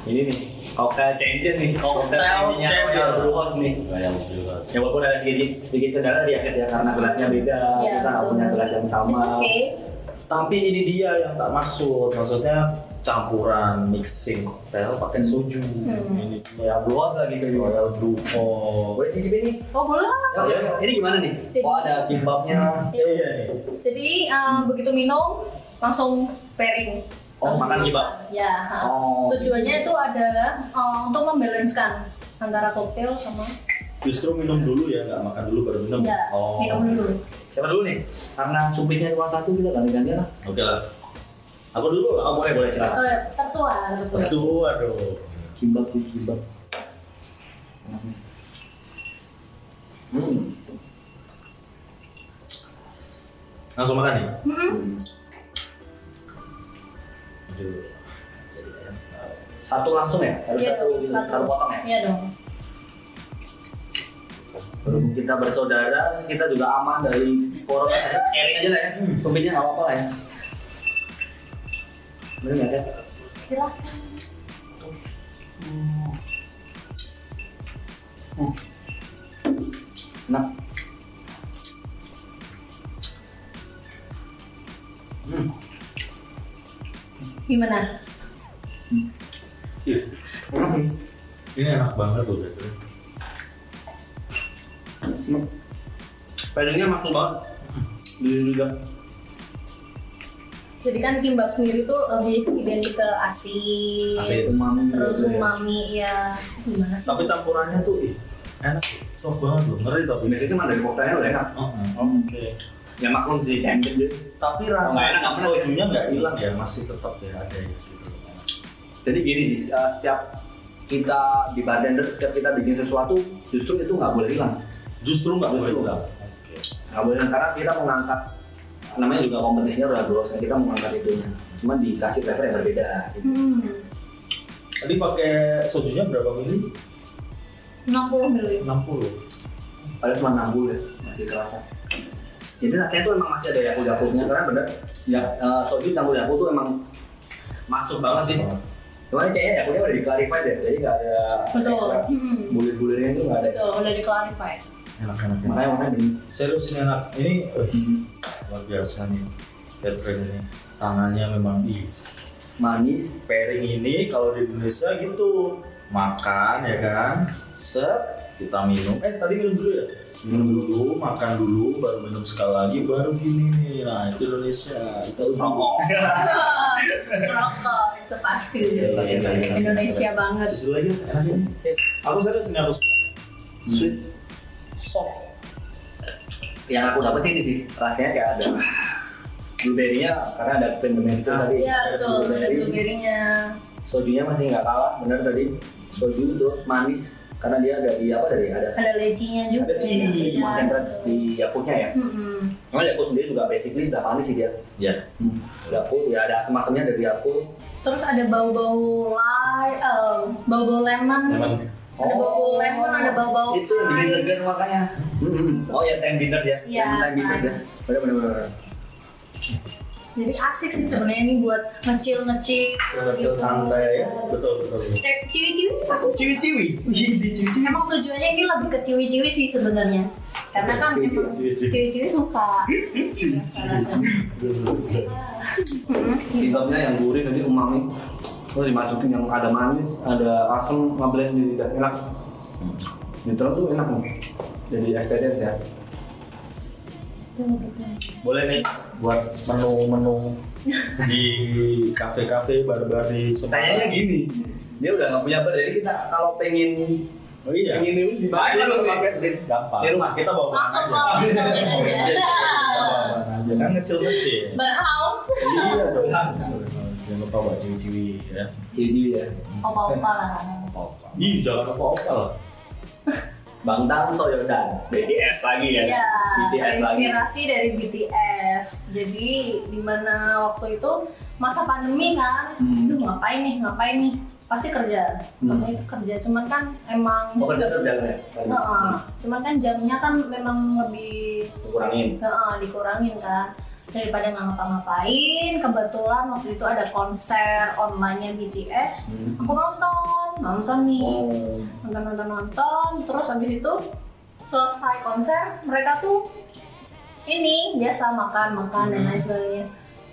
Speaker 2: ini nih koktail champion nih,
Speaker 1: Koktail champion.
Speaker 2: Royal Brewhouse nih. Ya walaupun ada sedikit kendala di akhir ya, karena gelasnya beda,
Speaker 3: Ya,
Speaker 2: kita nggak punya gelas yang sama.
Speaker 3: It's okay.
Speaker 1: Tapi ini dia yang tak maksudnya campuran mixing koktail pakai soju. Ini
Speaker 2: Royal Brewhouse lagi sih.
Speaker 1: Royal Brewhouse.
Speaker 2: Boleh cicip ini?
Speaker 3: Oh boleh lah langsung.
Speaker 2: Ini gimana nih?
Speaker 3: Jadi-
Speaker 2: Oh ada kimbapnya.
Speaker 1: Iya nih.
Speaker 3: Jadi begitu minum langsung pairing.
Speaker 2: Oh,
Speaker 3: Langsung
Speaker 2: makan
Speaker 3: dimakan. Ya.
Speaker 2: Oh.
Speaker 3: Tujuannya itu adalah untuk membalancekan antara koktail sama
Speaker 1: Justru minum dulu ya, nggak makan dulu baru minum.
Speaker 3: Enggak, minum dulu.
Speaker 2: Siapa dulu nih? Karena supirnya cuma satu, kita ganti-gantian lah.
Speaker 1: Oke lah. Aku dulu.
Speaker 2: Oh, boleh silakan.
Speaker 3: Tertua.
Speaker 1: Aduh.
Speaker 2: Kimbab.
Speaker 1: Langsung makan nih.
Speaker 3: Mm-mm.
Speaker 1: Aduh.
Speaker 2: Satu langsung ya? Harus
Speaker 3: Iya
Speaker 2: satu,
Speaker 3: dong,
Speaker 2: satu potong ya?
Speaker 3: Iya dong.
Speaker 2: Berhubung kita bersaudara, terus kita juga aman dari corona. Sharing aja lah ya. Supirnya nggak apa-apa lah ya. Bener nggak ya?
Speaker 3: Silakan.
Speaker 2: Senang.
Speaker 3: Gimana?
Speaker 2: Iya.
Speaker 1: Ini enak banget loh gitu.
Speaker 2: Pedangnya maksud banget. Di lidah.
Speaker 3: Jadi kan kimbab sendiri tuh lebih identik ke asin,
Speaker 1: Asin.
Speaker 2: Umami.
Speaker 3: terus umami ya gimana sih?
Speaker 1: Tapi campurannya tuh enak, soft banget loh, ngeri tapi.
Speaker 2: Biasanya mah dari koktelnya udah enak.
Speaker 1: Oke.
Speaker 2: Ya maklum sih, camping deh.
Speaker 1: Tapi
Speaker 2: Nggak
Speaker 1: rasa
Speaker 2: enak, nggak enak.
Speaker 1: sojunya nggak hilang ya, masih tetap ya ada ya gitu.
Speaker 2: Jadi gini sih, setiap kita di bartender, setiap kita bikin sesuatu, justru itu nggak boleh hilang.
Speaker 1: Justru nggak boleh
Speaker 2: Justru.
Speaker 1: hilang. Oke.
Speaker 2: Nggak boleh hilang karena kita mengangkat, namanya juga kompetisinya udah bros, kita mengangkat itunya. Cuma dikasih flavor yang berbeda. Gitu.
Speaker 1: Tadi pakai sojunya berapa mili?
Speaker 3: 60 ml.
Speaker 1: 60.
Speaker 2: Padahal cuma 60 ya, masih terasa. Jadi rasanya tuh emang masih ada Yakult-Yakultnya karena bener, ya soju campur Yakult tuh emang masuk banget sih. Cuman kayaknya Yakultnya udah di-clarify deh, jadi nggak ada
Speaker 3: Betul.
Speaker 2: extra bulir-bulirnya itu nggak ada.
Speaker 3: Betul, udah di-clarify.
Speaker 1: Enak.
Speaker 2: Makanya ini.
Speaker 1: Serius ini enak. Ini luar biasa nih. Catherine ini tangannya memang
Speaker 2: Manis.
Speaker 1: pairing ini kalau di Indonesia gitu makan ya kan, set kita minum. Tadi minum dulu ya. Minum dulu, makan dulu, baru minum sekali lagi, baru gini nih. Nah itu Indonesia. Kita
Speaker 2: Rokok.
Speaker 3: Rokok itu pasti.
Speaker 1: Gila.
Speaker 3: Indonesia banget.
Speaker 1: Susu lagi enak ini. Aku serius ini aku sweet, soft.
Speaker 2: Yang aku dapat sih ini sih, rasanya kayak ada blueberry-nya karena ada peppermint itu tadi.
Speaker 3: Iya betul, ada blueberry-nya.
Speaker 2: Sojunya masih nggak kalah, bener tadi. Soju terus manis karena dia ada di apa tadi ada
Speaker 3: Ada lecinya juga.
Speaker 1: Ada leci,
Speaker 3: Iya,
Speaker 2: konsentrat
Speaker 3: betul.
Speaker 2: di Yakultnya ya. Cuma Yakult sendiri juga basically udah manis sih dia.
Speaker 1: Ya.
Speaker 2: Yakult ya ada asam-asamnya dari Yakult.
Speaker 3: Terus ada bau-bau bau-bau lemon. Ada bau-bau lemon, ada bau-bau
Speaker 2: Itu yang bikin segar makanya. Oh ya, time dinners ya.
Speaker 3: Iya,
Speaker 2: Time dinners ya. Bener.
Speaker 3: Jadi asik sih sebenarnya ini buat ngecil-ngecil.
Speaker 1: Kecil santai ya. Betul.
Speaker 3: Cek ciwi-ciwi asik.
Speaker 1: Ciwi-ciwi. Di ciwi-ciwi.
Speaker 3: Emang tujuannya ini lebih ke ciwi-ciwi sih sebenarnya. Karena kan emang ciwi-ciwi suka.
Speaker 2: Kimbabnya yang gurih tadi umami. Terus dimasukin yang ada manis, ada asam, ngeblend di lidah enak. Neutral tuh enak nih. Jadi experience ya.
Speaker 1: Boleh nih buat menu-menu di kafe-kafe bar-bar di
Speaker 2: Sayangnya gini, dia udah nggak punya bar, jadi kita kalau pengen
Speaker 1: Oh iya.
Speaker 2: pengen ini di
Speaker 1: Main
Speaker 2: bar
Speaker 1: kalau pakai drink gampang.
Speaker 2: Di rumah.
Speaker 1: Kita bawa
Speaker 3: Langsung
Speaker 1: aja.
Speaker 3: bawa misalnya aja.
Speaker 1: Bawa aja kan ngecil-ngecil.
Speaker 3: Berhaus.
Speaker 1: Iya dong. Jangan lupa buat ciwi-ciwi ya.
Speaker 2: jadi ya.
Speaker 3: Opa-opa lah.
Speaker 1: Ih, jangan lupa opal.
Speaker 2: Bangtan Soyodan, BTS lagi ya.
Speaker 3: Iya,
Speaker 2: BTS lagi.
Speaker 3: terinspirasi dari BTS. Jadi dimana waktu itu masa pandemi kan, duh ngapain nih? Pasti kerja. Kamu itu kerja, cuman kan emang.
Speaker 2: Oh kerja terus jalan ya?
Speaker 3: Cuman kan jamnya kan memang lebih
Speaker 2: Kurangin.
Speaker 3: dikurangin kan. Daripada nggak ngapa-ngapain, kebetulan waktu itu ada konser online-nya BTS. Aku nonton nih. Nonton, terus abis itu selesai konser mereka tuh ini biasa makan dan lain sebagainya,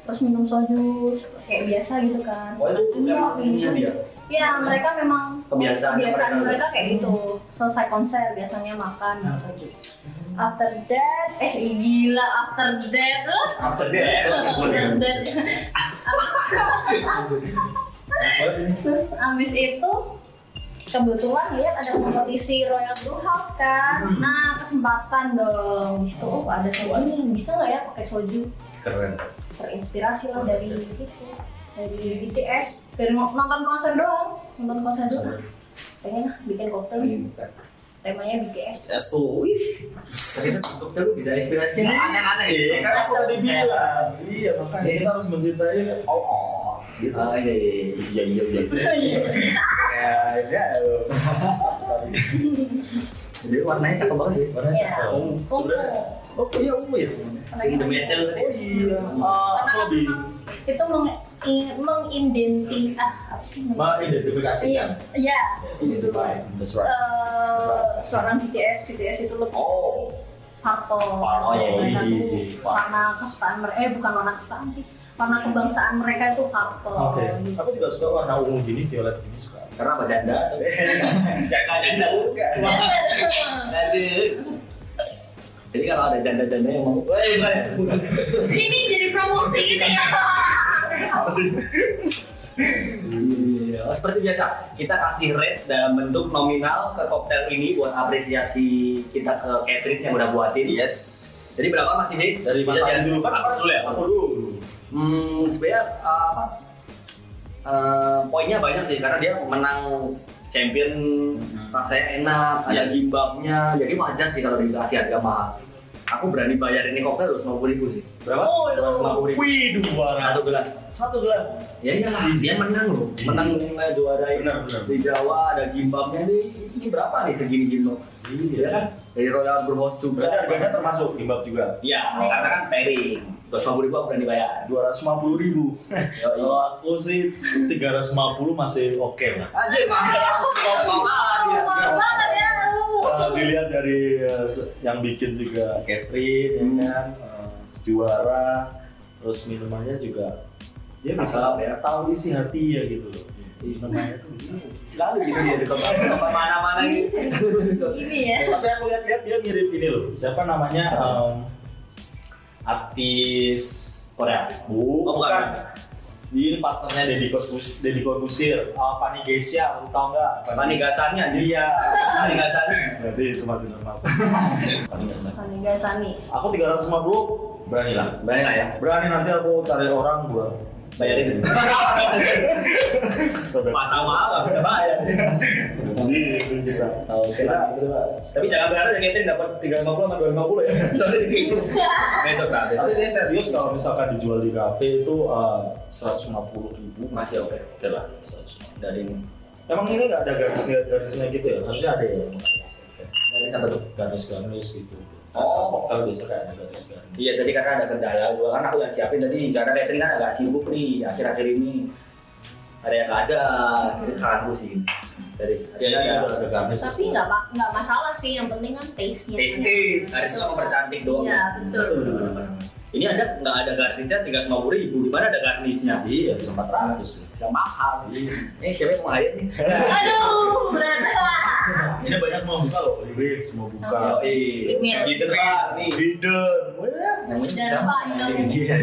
Speaker 3: terus minum soju kayak biasa gitu kan.
Speaker 2: Oh itu memang minumnya dia?
Speaker 3: Ya mereka memang
Speaker 2: Kebiasaan
Speaker 3: mereka kayak gitu. Selesai konser biasanya makan minum soju. After that, gila after that terus abis itu kebetulan lihat ada kompetisi Royal Brew House kan. Nah, kesempatan dong. Di situ ada soju nih, bisa nggak ya pakai soju?
Speaker 1: Keren.
Speaker 3: Terinspirasi lah dari situ. Dari BTS, dari nonton konser doang. Pengen lah bikin koktail. Temanya BTS.
Speaker 1: Yes tuh.
Speaker 2: Tapi itu koktail lu bisa inspirasinya aneh-aneh.
Speaker 1: Iya, kan aku tadi bilang. Iya, makanya kita harus mencintai gitu. Iya. Ya.
Speaker 2: Jadi warnanya cakep banget sih.
Speaker 1: Warnanya
Speaker 3: Iya.
Speaker 1: cakep.
Speaker 3: Ungu.
Speaker 1: Oh iya, ungu ya.
Speaker 2: The metal tadi.
Speaker 1: Oh iya. Aku lebih
Speaker 3: Itu apa sih?
Speaker 1: mengidentifikasikan.
Speaker 3: Yes.
Speaker 1: That's right.
Speaker 3: Seorang BTS itu lebih
Speaker 1: Oh.
Speaker 3: purple.
Speaker 1: Oh, iya,
Speaker 3: Mereka
Speaker 1: iya,
Speaker 3: tuh
Speaker 1: iya.
Speaker 3: warna kesukaan mereka, bukan warna kesukaan sih, warna kebangsaan mereka itu purple.
Speaker 1: Oke.
Speaker 3: Gitu.
Speaker 1: Aku juga suka warna ungu gini, violet gini suka.
Speaker 2: Karena apa janda?
Speaker 1: Janda bukan.
Speaker 2: Jadi kalau ada janda-janda yang mau
Speaker 3: Ini jadi promosi gitu ya.
Speaker 1: Apa sih?
Speaker 2: Iya, seperti biasa kita kasih rate dalam bentuk nominal ke koktail ini buat apresiasi kita ke Catherine yang udah buatin.
Speaker 1: Yes.
Speaker 2: Jadi berapa Mas ini?
Speaker 1: Dari Mas Adi dulu kan?
Speaker 2: Aku dulu ya.
Speaker 1: Aku dulu.
Speaker 2: Sebenarnya poinnya banyak sih karena dia menang champion, rasanya enak, ada
Speaker 1: Yes.
Speaker 2: gimbapnya, jadi wajar sih kalau dikasih harga mahal. Aku berani bayar ini koktail 250.000 sih.
Speaker 1: Berapa?
Speaker 3: Oh,
Speaker 2: 250.000.
Speaker 1: Wih, 200.
Speaker 2: Satu gelas. Ya iyalah, dia menang loh. Menang juara
Speaker 1: Benar.
Speaker 2: di Jawa, ada gimbapnya nih. Ini berapa nih segini gimbap? Iya kan? Dari Royal Brew House juga.
Speaker 1: Berarti harganya termasuk gimbap juga.
Speaker 2: Iya, karena kan pairing. 250.000 aku berani bayar.
Speaker 1: 250.000.
Speaker 2: Yoi.
Speaker 1: Kalau aku sih 350 masih oke lah.
Speaker 2: Anjir, mahal
Speaker 3: banget ya.
Speaker 1: Dilihat dari yang bikin juga Catherine, ya kan, juara, terus minumannya juga dia bisa
Speaker 2: Mantap, ya.
Speaker 1: tahu isi hati ya gitu loh. Minumannya tuh bisa.
Speaker 2: Selalu gitu dia di kemana-mana gitu.
Speaker 3: Ini ya.
Speaker 1: Tapi aku lihat dia mirip ini loh. Siapa namanya? Artis
Speaker 2: Korea.
Speaker 1: bukan. Ini partnernya Deddy Corbuzier, Fanny Geisha, lu tau nggak?
Speaker 2: Fanny Gasani aja.
Speaker 1: Iya.
Speaker 2: Fanny Gasani.
Speaker 1: Berarti itu masih normal. Fanny Geisha.
Speaker 3: Gasani.
Speaker 1: Aku 350 berani lah.
Speaker 2: Berani lah ya.
Speaker 1: Berani nanti aku cari orang gua.
Speaker 2: Bayarin.
Speaker 1: Sobat.
Speaker 2: Masa mahal nggak bisa bayar.
Speaker 1: Kita.
Speaker 2: Oke lah. Tapi jangan berharap yang Catherine dapat 350 sama 250 ya. Soalnya gitu. Besok lah.
Speaker 1: Tapi ini serius kalau misalkan dijual di kafe itu 150.000
Speaker 2: Masih oke.
Speaker 1: Oke lah. 150.
Speaker 2: Dari ini.
Speaker 1: Emang ini nggak ada garisnya gitu ya? Harusnya ada ya.
Speaker 2: Dari apa tuh?
Speaker 1: Garis gitu.
Speaker 2: Oh.
Speaker 1: Kalau biasa kayak ada garis-garis.
Speaker 2: Iya, tadi karena ada kendala juga kan aku yang siapin tadi karena Catherine kan agak sibuk nih akhir-akhir ini. Ada yang nggak ada, jadi sangat pusing. Jadi
Speaker 1: Ya, ini udah ada garis.
Speaker 3: Tapi nggak masalah sih, yang penting kan taste-nya.
Speaker 2: Taste. Garis itu mempercantik doang.
Speaker 3: Iya, betul.
Speaker 2: Ini ada nggak ada garnisnya 350.000, di mana ada garnisnya?
Speaker 1: Iya, bisa 400 sih.
Speaker 2: Yang mahal. Ini siapa yang mau hire nih?
Speaker 3: Aduh, berat.
Speaker 1: Ini banyak mau buka loh, Wix mau buka.
Speaker 3: Langsung.
Speaker 2: Iya. Gitu Pak, nih.
Speaker 1: Hidden. Wah.
Speaker 2: Namanya
Speaker 3: Jangan lupa emailnya.
Speaker 2: Iya.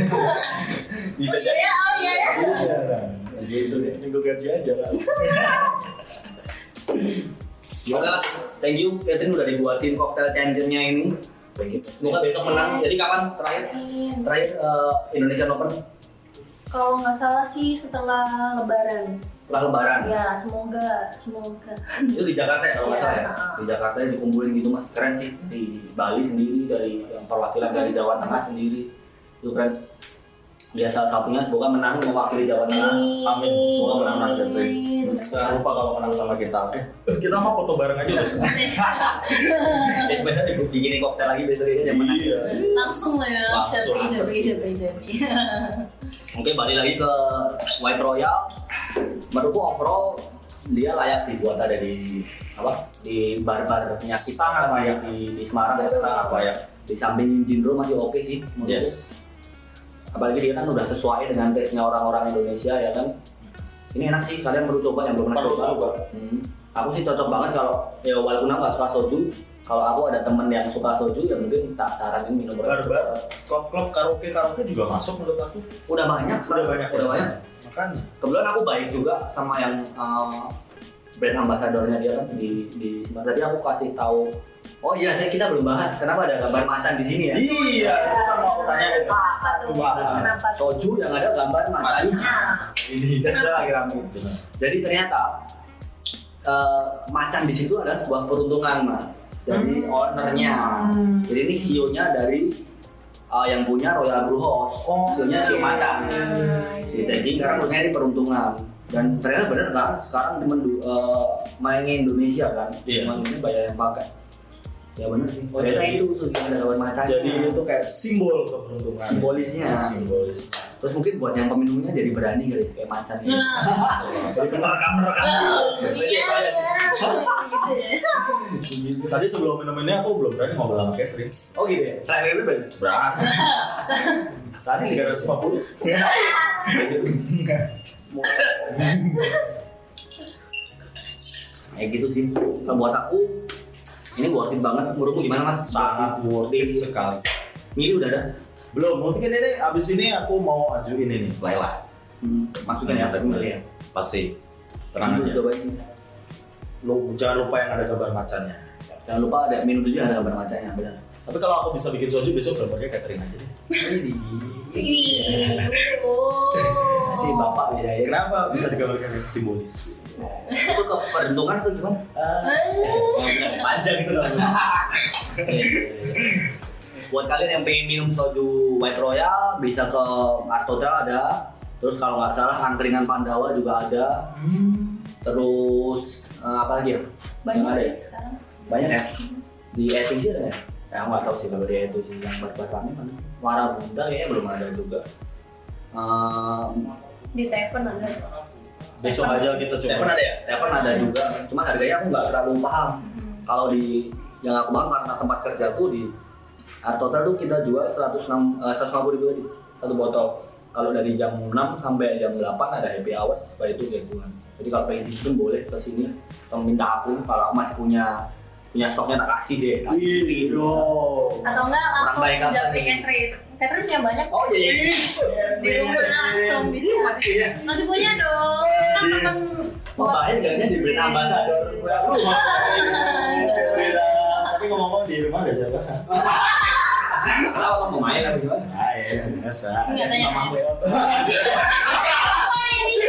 Speaker 2: Bisa jadi.
Speaker 3: Iya, oh iya ya.
Speaker 1: Iya.
Speaker 2: Gitu deh.
Speaker 1: Nego gaji aja lah.
Speaker 2: Oke lah, thank you Catherine udah dibuatin koktail championnya ini. Semoga besok menang. Jadi kapan terakhir Indonesian Open?
Speaker 3: Kalau nggak salah sih setelah Lebaran.
Speaker 2: Setelah Lebaran.
Speaker 3: Ya, semoga.
Speaker 2: Itu di Jakarta ya kalau nggak salah ya.
Speaker 3: Iya.
Speaker 2: Di Jakarta dikumpulin gitu mas, keren sih. Di Bali sendiri dari yang perwakilan dari Jawa Tengah sendiri, itu keren. Dia salah satunya semoga menang mewakili Jawa Tengah.
Speaker 1: Amin. Semoga menang Catherine. Jangan lupa kalau menang sama kita, oke? Kita mau foto bareng aja besok.
Speaker 2: Ya sebenarnya bikinin koktail lagi besok ya yang menang.
Speaker 1: Iya.
Speaker 3: Langsung lah ya.
Speaker 1: Langsung.
Speaker 3: Jepri.
Speaker 2: Oke, balik lagi ke White Royal. Menurutku overall dia layak sih buat ada di bar-bar penyakit
Speaker 1: Sangat layak.
Speaker 2: di Semarang ya.
Speaker 1: Sangat layak.
Speaker 2: Di samping Jinro masih oke sih menurutku.
Speaker 1: Yes.
Speaker 2: Apalagi dia kan udah sesuai dengan taste-nya orang-orang Indonesia ya kan. Ini enak sih, kalian perlu coba yang belum pernah
Speaker 1: Perlu
Speaker 2: coba.
Speaker 1: coba.
Speaker 2: Aku sih cocok banget kalau ya walaupun aku nggak suka soju, kalau aku ada temen yang suka soju ya mungkin tak saranin minum
Speaker 1: Bar-bar, klub karaoke juga masuk menurut aku.
Speaker 2: Udah banyak.
Speaker 1: Udah banyak.
Speaker 2: Makanya
Speaker 1: Makanya.
Speaker 2: kebetulan aku baik juga sama yang brand ambassadornya dia kan di tadi aku kasih tahu. Oh iya, kita belum bahas kenapa ada gambar macan di sini ya?
Speaker 1: Iya, itu kan mau aku tanyain.
Speaker 3: Apa tuh? Kenapa?
Speaker 2: Soju yang ada gambar macannya. Ini kan sudah lagi ramai. Jadi ternyata macan di situ adalah sebuah peruntungan, Mas. Jadi ownernya. Jadi ini CEO-nya dari yang punya Royal Blue House. CEO-nya CEO macan. Jadi sekarang punya ini peruntungan. Dan ternyata benar kan, sekarang temen main Indonesia kan, teman ini banyak yang pakai. Ya benar sih. Ternyata itu tuh yang ada gambar macan.
Speaker 1: Jadi itu kayak simbol keberuntungan.
Speaker 2: Simbolisnya.
Speaker 1: Simbolis.
Speaker 2: Terus mungkin buat yang peminumnya jadi berani kali kayak macan ini. Jadi merekam.
Speaker 1: Tadi sebelum minum ini aku belum berani ngobrol sama Catherine.
Speaker 2: Oh gitu ya. Selain itu berani.
Speaker 1: Berani. Tadi 350.
Speaker 2: Kayak gitu sih. Kalau buat aku ini worth it banget. Menurutmu gimana, Mas?
Speaker 1: Sangat worth it sekali.
Speaker 2: Milih udah ada?
Speaker 1: Belum, mungkin ini abis ini aku mau ajuin ini Laila.
Speaker 2: Masukin ya, tapi milih ya.
Speaker 1: Pasti. Tenang aja.
Speaker 2: Cobain.
Speaker 1: Jangan lupa yang ada gambar macannya.
Speaker 2: Jangan lupa ada minum tujuh ada gambar macannya, benar.
Speaker 1: Tapi kalau aku bisa bikin soju besok gambarnya Catherine aja deh.
Speaker 2: Si bapak ya.
Speaker 1: Kenapa bisa digambarkan yang simbolis?
Speaker 2: Itu keperuntungan tuh gimana?
Speaker 1: Panjang itu dong.
Speaker 2: Buat kalian yang pengen minum soju White Royal bisa ke Art Hotel ada. Terus kalau nggak salah angkringan Pandawa juga ada. Terus apa lagi ya?
Speaker 3: Banyak
Speaker 2: ada
Speaker 3: sih
Speaker 2: ya?
Speaker 3: sekarang.
Speaker 2: Banyak ya? Di Etusi ada ya? Ya nggak tahu sih kalau di Etusi yang buat rame kan. Warna Bunda kayaknya belum ada juga.
Speaker 3: Di Tavern ada.
Speaker 1: Besok aja kita coba.
Speaker 2: Tavern ada ya? Tavern ada juga. Cuma harganya aku nggak terlalu paham. Kalau di yang aku paham karena tempat kerjaku di Art Hotel tuh kita jual 150.000 tadi satu botol. Kalau dari jam 6 sampai jam 8 ada happy hours, setelah itu gangguan. Jadi kalau pengen bikin boleh ke sini, atau minta aku kalau aku masih punya stoknya tak kasih deh.
Speaker 3: Atau enggak langsung
Speaker 2: baik apa
Speaker 3: japri
Speaker 2: nih?
Speaker 3: Catherine. Catherine punya banyak.
Speaker 2: Oh iya.
Speaker 3: Di rumah langsung bisa.
Speaker 2: Masih punya.
Speaker 3: Masih punya dong. Kan temen
Speaker 2: Makanya kayaknya di brand ambassador.
Speaker 1: Tapi ngomong-ngomong di rumah ada siapa?
Speaker 2: Kenapa kamu main apa gimana?
Speaker 1: Ah ya biasa.
Speaker 3: Enggak tanya.
Speaker 2: Mamamu ya.
Speaker 3: Apa ini?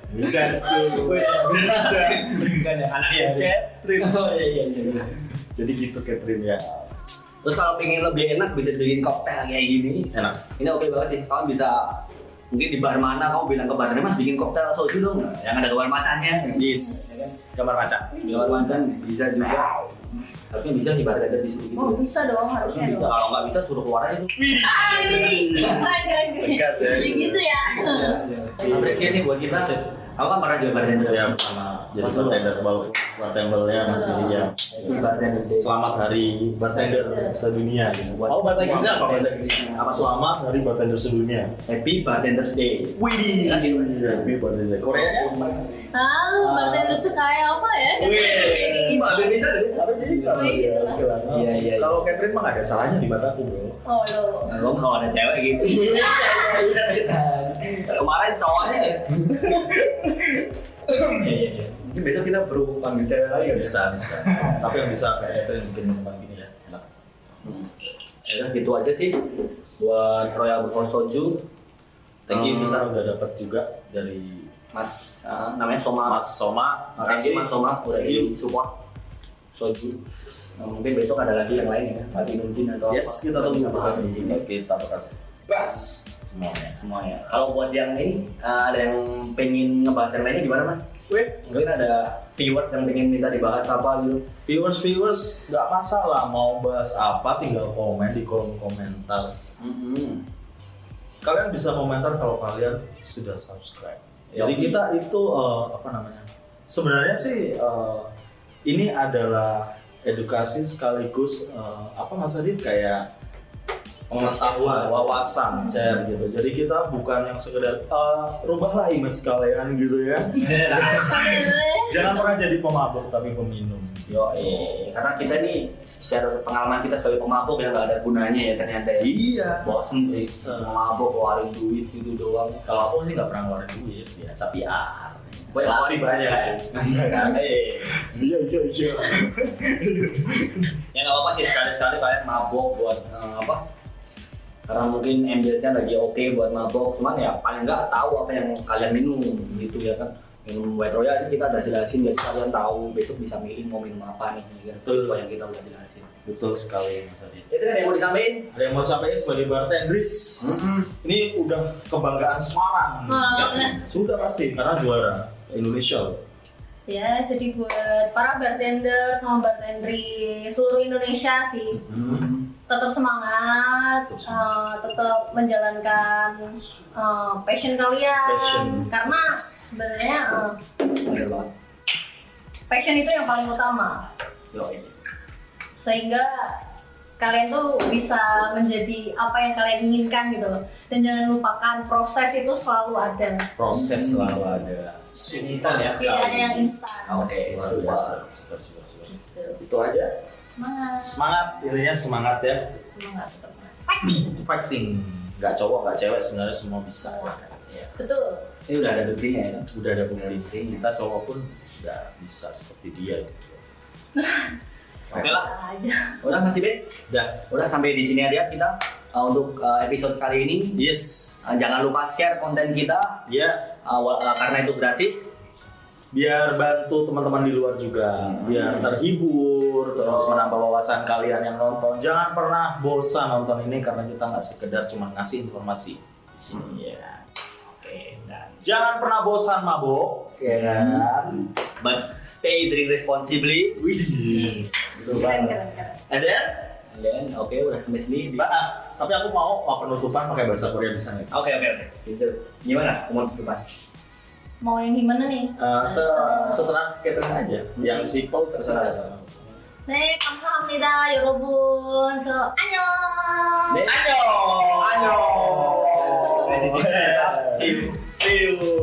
Speaker 1: Bukan tuh.
Speaker 2: Bukan ya anaknya.
Speaker 1: Catherine.
Speaker 2: Oh iya.
Speaker 1: Jadi gitu Catherine ya.
Speaker 2: Terus kalau pengen lebih enak bisa bikin koktail kayak gini.
Speaker 1: Enak.
Speaker 2: Ini oke banget sih. Kamu bisa mungkin di bar mana kamu bilang ke barnya Mas bikin koktail soju dong. Yang ada gambar macannya.
Speaker 1: Yes. Gambar macan.
Speaker 2: Gambar macan bisa juga. Harusnya bisa di bartender disuruh gitu.
Speaker 3: Oh bisa dong, harusnya
Speaker 2: Bisa
Speaker 3: dong.
Speaker 2: kalau nggak bisa suruh keluar aja tuh.
Speaker 3: Keren.
Speaker 1: Tegas ya.
Speaker 3: Jadi gitu ya.
Speaker 2: Apresiasi nih buat kita. Aku kan pernah jadi bartender.
Speaker 1: Ya bersama jadi bartender bartendernya masih ya.
Speaker 2: Bartender day.
Speaker 1: Selamat Hari Bartender Sedunia. Oh bahasa Inggrisnya apa bahasa Inggrisnya?
Speaker 2: Apa?
Speaker 1: Selamat Hari Bartender Sedunia.
Speaker 2: Happy Bartenders Day.
Speaker 1: Widih.
Speaker 2: Kan gitu.
Speaker 1: Happy Bartender Day. Korea.
Speaker 3: Bartender suka kayak apa ya?
Speaker 2: Ini mah bisa deh.
Speaker 1: Tapi bisa.
Speaker 3: Oh, gitu lah.
Speaker 2: Iya.
Speaker 1: Kalau Catherine mah nggak ada salahnya di mataku bro.
Speaker 3: Oh lo.
Speaker 2: Kalau mau ada cewek gitu. Kemarin cowoknya ya. Iya. Mungkin besok kita perlu panggil cewek lagi kan?
Speaker 1: Bisa. Tapi yang bisa kayak Catherine bikin minuman gini ya. Enak.
Speaker 2: Ya gitu aja sih buat Royal Blue Soju.
Speaker 1: Thank you kita udah dapat juga dari
Speaker 2: Mas namanya Soma.
Speaker 1: Mas Soma.
Speaker 2: Makasih
Speaker 1: Makasih
Speaker 2: Mas Soma udah
Speaker 1: Thank you.
Speaker 2: di support Soju. Mungkin besok ada lagi yang lain ya, Pati Nuntin atau
Speaker 1: Yes,
Speaker 2: apa.
Speaker 1: kita tunggu
Speaker 2: di sini.
Speaker 1: kita bakal bahas semuanya.
Speaker 2: Semuanya. Kalau buat yang ini ada yang pengen ngebahas yang lainnya gimana Mas? Mungkin ada viewers yang pengen minta dibahas apa gitu.
Speaker 1: Viewers nggak masalah mau bahas apa tinggal komen di kolom komentar. Kalian bisa komentar kalau kalian sudah subscribe. Jadi kita itu sebenarnya sih ini adalah edukasi sekaligus apa Mas Adit kayak pengetahuan, wawasan share gitu. Jadi kita bukan yang sekedar rubahlah image kalian gitu ya. Jangan pernah jadi pemabuk tapi peminum.
Speaker 2: Karena kita nih share pengalaman kita sebagai pemabuk yang nggak ada gunanya ya ternyata ya.
Speaker 1: Iya.
Speaker 2: Bosen
Speaker 1: Bisa.
Speaker 2: sih, mabuk keluarin duit gitu doang.
Speaker 1: Kalau aku sih nggak pernah ngeluarin duit, biasa PR.
Speaker 2: Masih banyak.
Speaker 1: Iya.
Speaker 2: Ya nggak apa-apa sih, sekali-sekali kalian mabok buat apa? Karena mungkin ambience-nya lagi oke buat mabok, cuman ya paling nggak tahu apa yang kalian minum gitu ya kan. Minum White Royal ini kita udah jelasin, jadi kalian tahu besok bisa milih mau minum apa nih kan. Sesuai yang kita udah jelasin.
Speaker 1: Betul sekali Mas Adi.
Speaker 2: Itu kan yang mau disampaikan.
Speaker 1: Ada yang mau sampaikan sebagai bartenders. Ini udah kebanggaan Semarang.
Speaker 3: Bener.
Speaker 1: Sudah pasti karena juara Indonesia loh.
Speaker 3: Ya, jadi buat para bartender sama bartenderi seluruh Indonesia sih, tetap semangat, tetap menjalankan passion kalian.
Speaker 1: Passion.
Speaker 3: Karena sebenarnya
Speaker 2: Bener banget.
Speaker 3: passion itu yang paling utama,
Speaker 2: Yo ini.
Speaker 3: sehingga kalian tuh bisa menjadi apa yang kalian inginkan gitu loh. Dan jangan lupakan proses itu selalu ada,
Speaker 1: Proses selalu ada.
Speaker 2: Instan ya.
Speaker 3: tidak ada yang instan.
Speaker 2: Oke,
Speaker 1: Luar biasa. Super.
Speaker 3: Gitu.
Speaker 1: Itu aja.
Speaker 3: Semangat,
Speaker 1: Semangat, intinya semangat ya.
Speaker 3: semangat tetap fighting.
Speaker 1: Fighting. Nggak cowok, nggak cewek, sebenarnya semua bisa. Ya.
Speaker 3: Betul.
Speaker 2: Ini udah ada buktinya ya kan?
Speaker 1: Udah ada pemilik, kita cowok pun nggak bisa seperti dia.
Speaker 2: Oke lah.
Speaker 3: Bisa aja.
Speaker 2: Udah masih Ben? Udah sampai di sini aja kita untuk episode kali ini.
Speaker 1: Yes.
Speaker 2: Jangan lupa share konten kita
Speaker 1: Ya,
Speaker 2: karena itu gratis.
Speaker 1: biar bantu teman-teman di luar juga, biar terhibur, terus menambah wawasan kalian yang nonton. Jangan pernah bosan nonton ini karena kita nggak sekedar cuma ngasih informasi di sini ya.
Speaker 2: Oke, dan
Speaker 1: Jangan pernah bosan mabok, ya kan?
Speaker 2: but stay drink responsibly.
Speaker 1: Wih, betul
Speaker 3: Keren,
Speaker 1: banget.
Speaker 3: keren, keren.
Speaker 1: And then,
Speaker 2: Dan oke, udah sampai sini.
Speaker 1: tapi aku mau penutupan pakai bahasa Korea bisa nih.
Speaker 2: Oke. Itu gimana? Umur depan.
Speaker 3: Mau yang gimana nih?
Speaker 1: Setelah catering aja, yang simple terserah.
Speaker 3: 네, 감사합니다, 여러분. 안녕.
Speaker 2: 네.
Speaker 1: Annyeong!
Speaker 2: Di sini.
Speaker 1: See you.